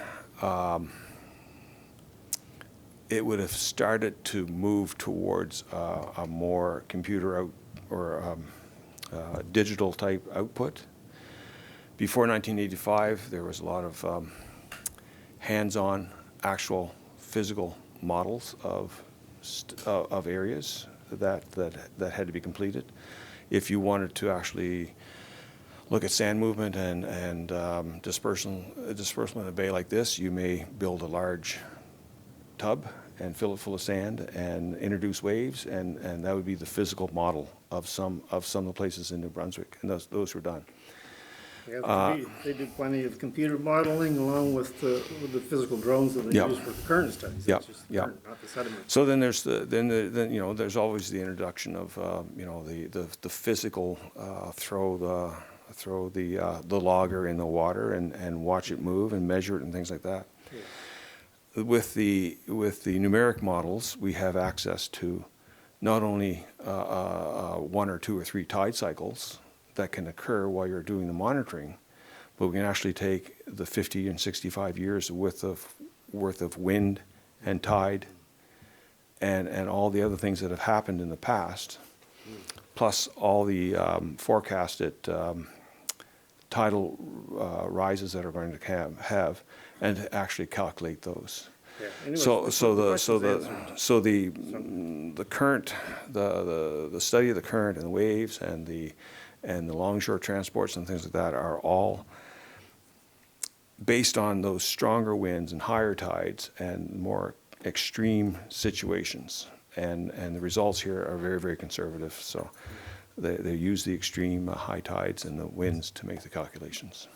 it would have started to move towards a more computer out or digital type output. Before 1985, there was a lot of hands-on, actual physical models of areas that had to be completed. If you wanted to actually look at sand movement and disbursement in a bay like this, you may build a large tub and fill it full of sand and introduce waves, and that would be the physical model of some of the places in New Brunswick, and those were done. Yeah, they did plenty of computer modeling along with the physical drones that they use for the current studies. Yeah, That's just the current, not the sediment. So then there's there's always the introduction of the physical throw the logger in the water and watch it move and measure it and things like that. Yeah. With the numeric models, we have access to not only 1 or 2 or 3 tide cycles that can occur while you're doing the monitoring, but we can actually take the 50 and 65 years worth of wind and tide and all the other things that have happened in the past, plus all the forecasted tidal rises that are going to have, and to actually calculate those. Yeah. Anyways, so the current, the study of the current and the waves and the longshore transports and things like that are all based on those stronger winds and higher tides and more extreme situations. And the results here are very, very conservative. So they use the extreme high tides and the winds to make the calculations.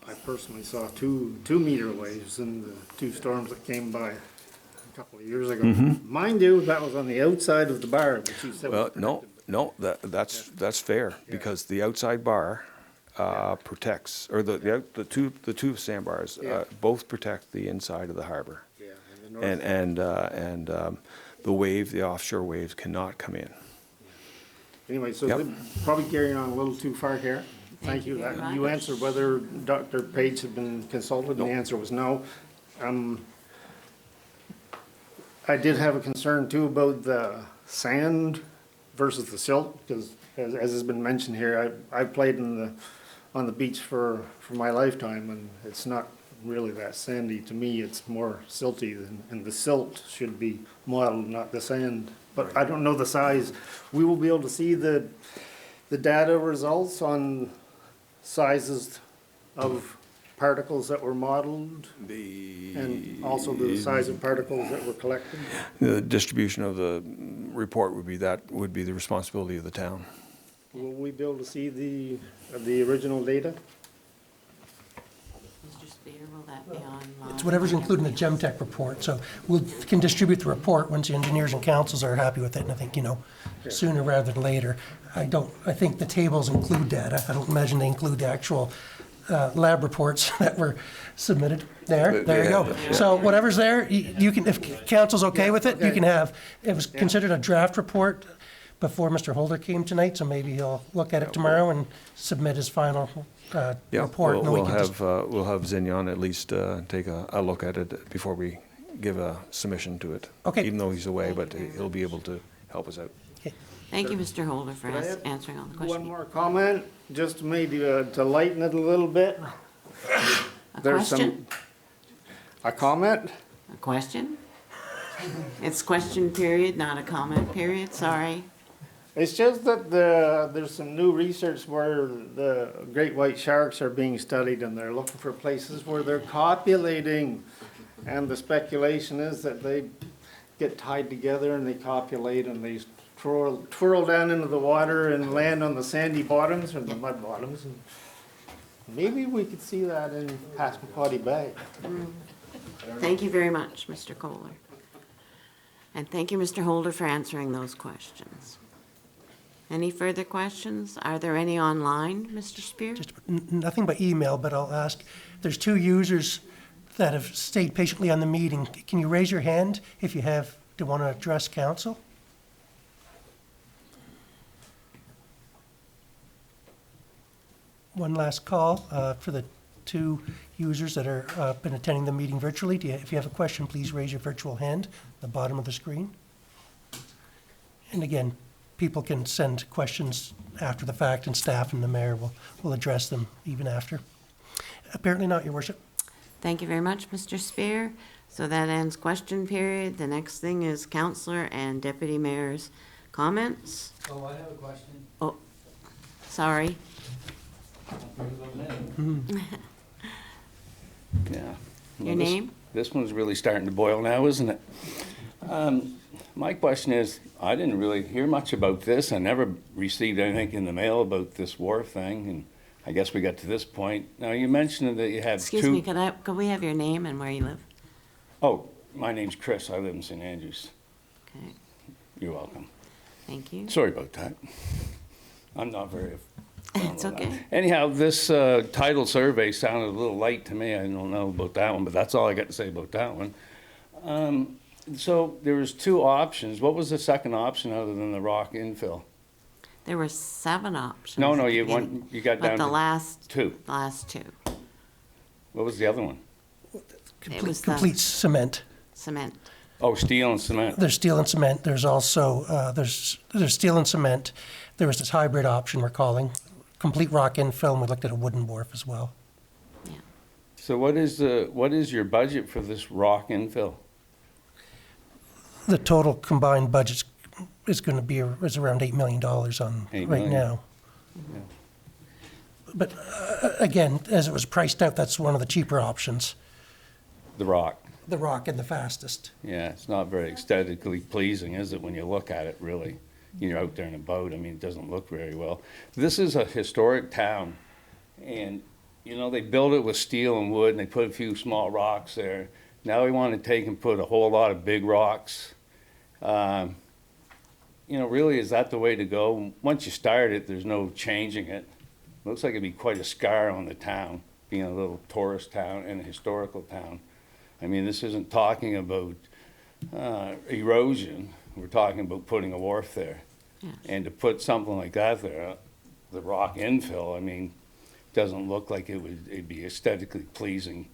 I personally saw two meter waves in the 2 storms that came by a couple of years ago. Mm-hmm. Mind you, that was on the outside of the bar, which you said was protected. No, that's fair, because the outside bar protects, or the two sandbars both protect the inside of the harbor. Yeah, and the wave, the offshore waves cannot come in. Anyway, so they're probably carrying on a little too far here. Thank you. You answered whether Dr. Page had been consulted, and the answer was no. I did have a concern too about the sand versus the silt, because as has been mentioned here, I played on the beach for my lifetime, and it's not really that sandy. To me, it's more silty, and the silt should be modeled, not the sand. But I don't know the size. We will be able to see the data results on sizes of particles that were modeled, and also the size of particles that were collected. The distribution of the report would be the responsibility of the town. Will we be able to see the original data? Mr. Spear, will that be online? It's whatever's included in the Gemtec report, so we can distribute the report once the engineers and councils are happy with it, and I think, sooner rather than later. I think the tables include data. I don't imagine they include the actual lab reports that were submitted. There you go. So whatever's there, you can, if council's okay with it, you can have. It was considered a draft report before Mr. Holder came tonight, so maybe he'll look at it tomorrow and submit his final report. We'll have Zignon at least take a look at it before we give a submission to it. Okay. Even though he's away, but he'll be able to help us out. Okay. Thank you, Mr. Holder, for answering all the questions. One more comment, just maybe to lighten it a little bit. A question? A comment? A question? It's question period, not a comment period, sorry. It's just that there's some new research where the great white sharks are being studied, and they're looking for places where they're copulating. And the speculation is that they get tied together and they copulate, and they twirl down into the water and land on the sandy bottoms or the mud bottoms. And maybe we could see that in Peskotomuhkati Bay. Thank you very much, Mr. Kohler. And thank you, Mr. Holder, for answering those questions. Any further questions? Are there any online, Mr. Spear? Nothing by email, but I'll ask, there's 2 users that have stayed patiently on the meeting. Can you raise your hand if you want to address council? One last call for the 2 users that are been attending the meeting virtually. If you have a question, please raise your virtual hand at the bottom of the screen. And again, people can send questions after the fact, and staff and the mayor will address them even after. Apparently not, Your Worship. Thank you very much, Mr. Spear. So that ends question period. The next thing is councillor and deputy mayor's comments. Oh, I have a question. Oh, sorry. Yeah. Your name? This one's really starting to boil now, isn't it? My question is, I didn't really hear much about this. I never received anything in the mail about this Wharf thing, and I guess we got to this point. Now, you mentioned that you had Excuse me, could we have your name and where you live? Oh, my name's Chris. I live in St. Andrews. Okay, You're welcome. thank you. Sorry about that. I'm not very... It's okay. Anyhow, this title survey sounded a little light to me. I don't know about that one, but that's all I got to say about that one. So there was 2 options. What was the second option other than the rock infill? There were 7 options. No, at the you beginning, got down but the to last 2. last 2. What was the other one? It was Complete cement. Cement. Oh, steel and cement. There's steel and cement. There's also, there's steel and cement. There was this hybrid option we're calling, complete rock infill, and we looked at a wooden wharf as well. So what is your budget for this rock infill? The total combined budget is going to be is around $8 million on $8 right million. now. Yeah. But again, as it was priced out, that's one of the cheaper options. The rock. The rock and the fastest. Yeah, it's not very aesthetically pleasing, is it, when you look at it, really? You're out there in a boat, I mean, it doesn't look very well. This is a historic town, and, you know, they built it with steel and wood, and they put a few small rocks there. Now we want to take and put a whole lot of big rocks. You know, really, is that the way to go? Once you start it, there's no changing it. Looks like it'd be quite a scar on the town, being a little tourist town and a historical town. I mean, this isn't talking about erosion. We're talking about putting a wharf there. Yes. And to put something like that there, the rock infill, I mean, doesn't look like it'd be aesthetically pleasing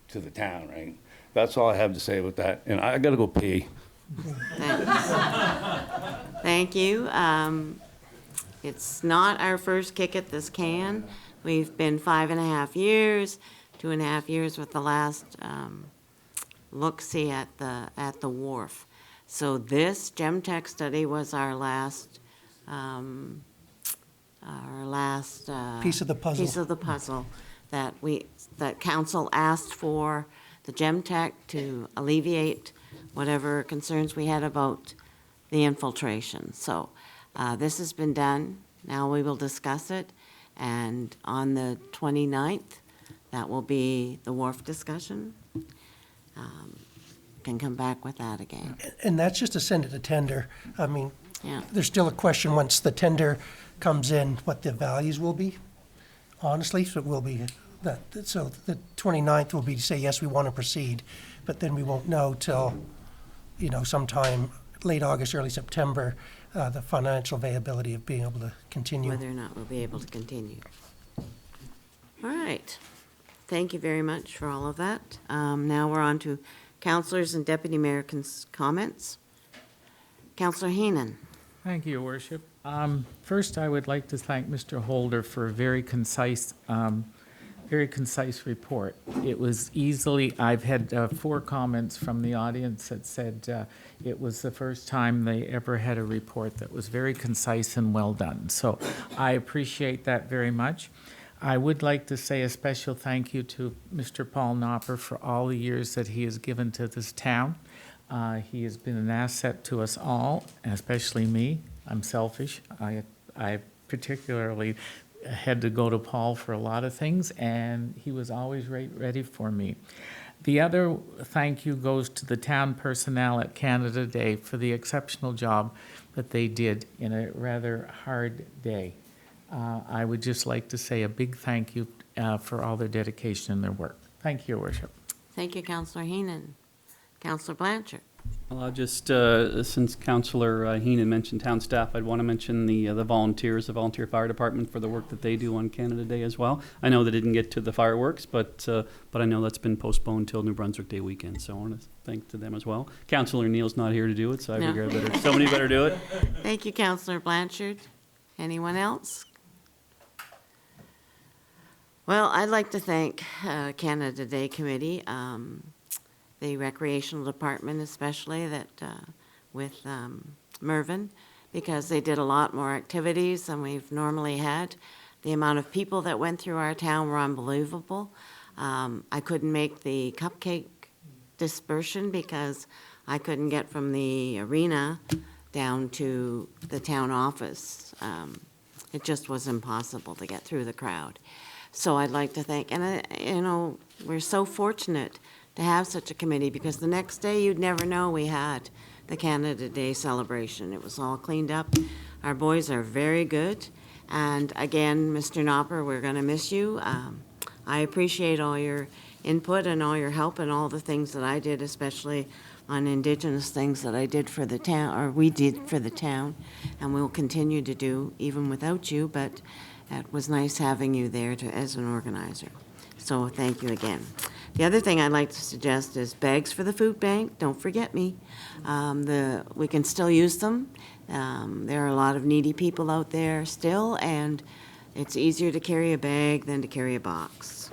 to the town, right? That's all I have to say about that. And I gotta go pee. Thanks. Thank you. It's not our first kick at this can. We've been 5.5 years, 2.5 years with the last look-see at the wharf. So this Gemtec study was our last Piece of the puzzle. Piece of the puzzle that council asked for the Gemtec to alleviate whatever concerns we had about the infiltration. So this has been done. Now we will discuss it. And on the 29th, that will be the wharf discussion. Can come back with that again. And that's just to send it to tender. I mean, Yeah. there's still a question once the tender comes in, what the values will be, honestly. So it will be that, so the 29th will be to say, yes, we want to proceed, but then we won't know till, you know, sometime late August, early September, the financial viability of being able to continue. Whether or not we'll be able to continue. All right. Thank you very much for all of that. Now we're on to councillors and deputy mayor comments. Councillor Heenan. Thank you, Your Worship. First, I would like to thank Mr. Holder for a very concise report. It was easily, I've had 4 comments from the audience that said it was the first time they ever had a report that was very concise and well done. So I appreciate that very much. I would like to say a special thank you to Mr. Paul Knopper for all the years that he has given to this town. He has been an asset to us all, and especially me. I'm selfish. I particularly had to go to Paul for a lot of things, and he was always ready for me. The other thank you goes to the town personnel at Canada Day for the exceptional job that they did in a rather hard day. I would just like to say a big thank you for all their dedication and their work. Thank you, Your Worship. Thank you, Councillor Heenan. Councillor Blanchard. Well, I'll just, since Councillor Heenan mentioned town staff, I'd want to mention the volunteers, the volunteer fire department for the work that they do on Canada Day as well. I know they didn't get to the fireworks, but I know that's been postponed till New Brunswick Day weekend, so I want to thank to them as well. Councillor Neal's not here to do it, so I figure somebody better do it. Thank you, Councillor Blanchard. Anyone else? Well, I'd like to thank Canada Day Committee, the Recreational Department especially, that with Mervyn, because they did a lot more activities than we've normally had. The amount of people that went through our town were unbelievable. I couldn't make the cupcake dispersion because I couldn't get from the arena down to the town office. It just was impossible to get through the crowd. So I'd like to thank, and you know, we're so fortunate to have such a committee, because the next day you'd never know we had the Canada Day celebration. It was all cleaned up. Our boys are very good. And again, Mr. Knopper, we're going to miss you. I appreciate all your input and all your help and all the things that I did, especially on Indigenous things that I did for the town, or we did for the town, and we'll continue to do even without you, but it was nice having you there as an organizer. So thank you again. The other thing I'd like to suggest is bags for the food bank. Don't forget me. We can still use them. There are a lot of needy people out there still, and it's easier to carry a bag than to carry a box.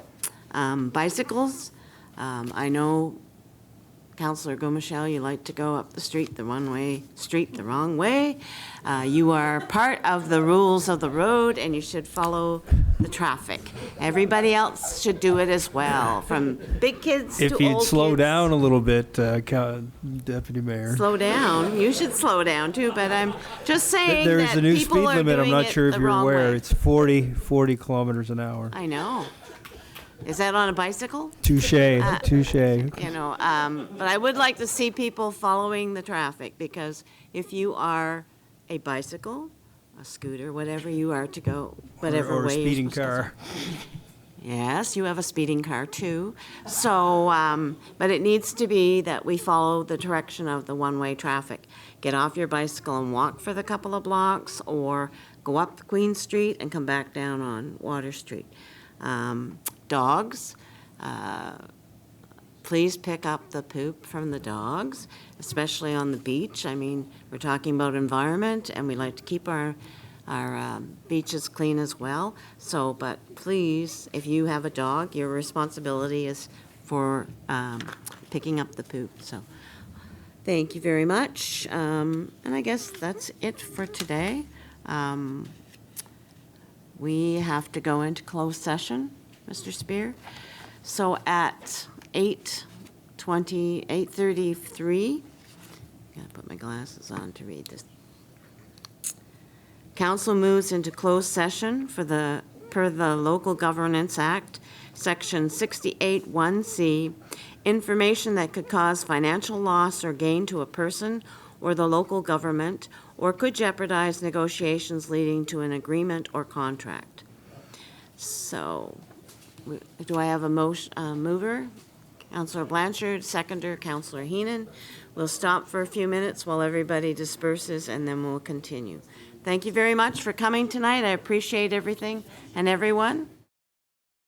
Bicycles. I know, Councillor Gomichelle, you like to go up the street the one-way street the wrong way. You are part of the rules of the road, and you should follow the traffic. Everybody else should do it as well, from big kids to old kids. If you'd slow down a little bit, Deputy Mayor. Slow down. You should slow down too, but I'm just saying There that is a new people speed are limit. I'm doing not it sure if the you're wrong aware. way. It's 40 kilometers an hour. I know. Is that on a bicycle? Touche. Touche. You know, but I would like to see people following the traffic, because if you are a bicycle, a scooter, whatever you are to go, whatever or a way you're speeding supposed to- car. Yes, you have a speeding car too. So, but it needs to be that we follow the direction of the one-way traffic. Get off your bicycle and walk for the couple of blocks, or go up Queen Street and come back down on Water Street. Dogs, please pick up the poop from the dogs, especially on the beach. I mean, we're talking about environment, and we like to keep our beaches clean as well. So, but please, if you have a dog, your responsibility is for picking up the poop. So, thank you very much. And I guess that's it for today. We have to go into closed session, Mr. Spear. So at 8:33, gotta put my glasses on to read this. Council moves into closed session per the Local Governance Act, Section 68(1)C, information that could cause financial loss or gain to a person or the local government, or could jeopardize negotiations leading to an agreement or contract. So, do I have a mover? Councillor Blanchard, seconder, Councillor Heenan. We'll stop for a few minutes while everybody disperses, and then we'll continue. Thank you very much for coming tonight. I appreciate everything and everyone.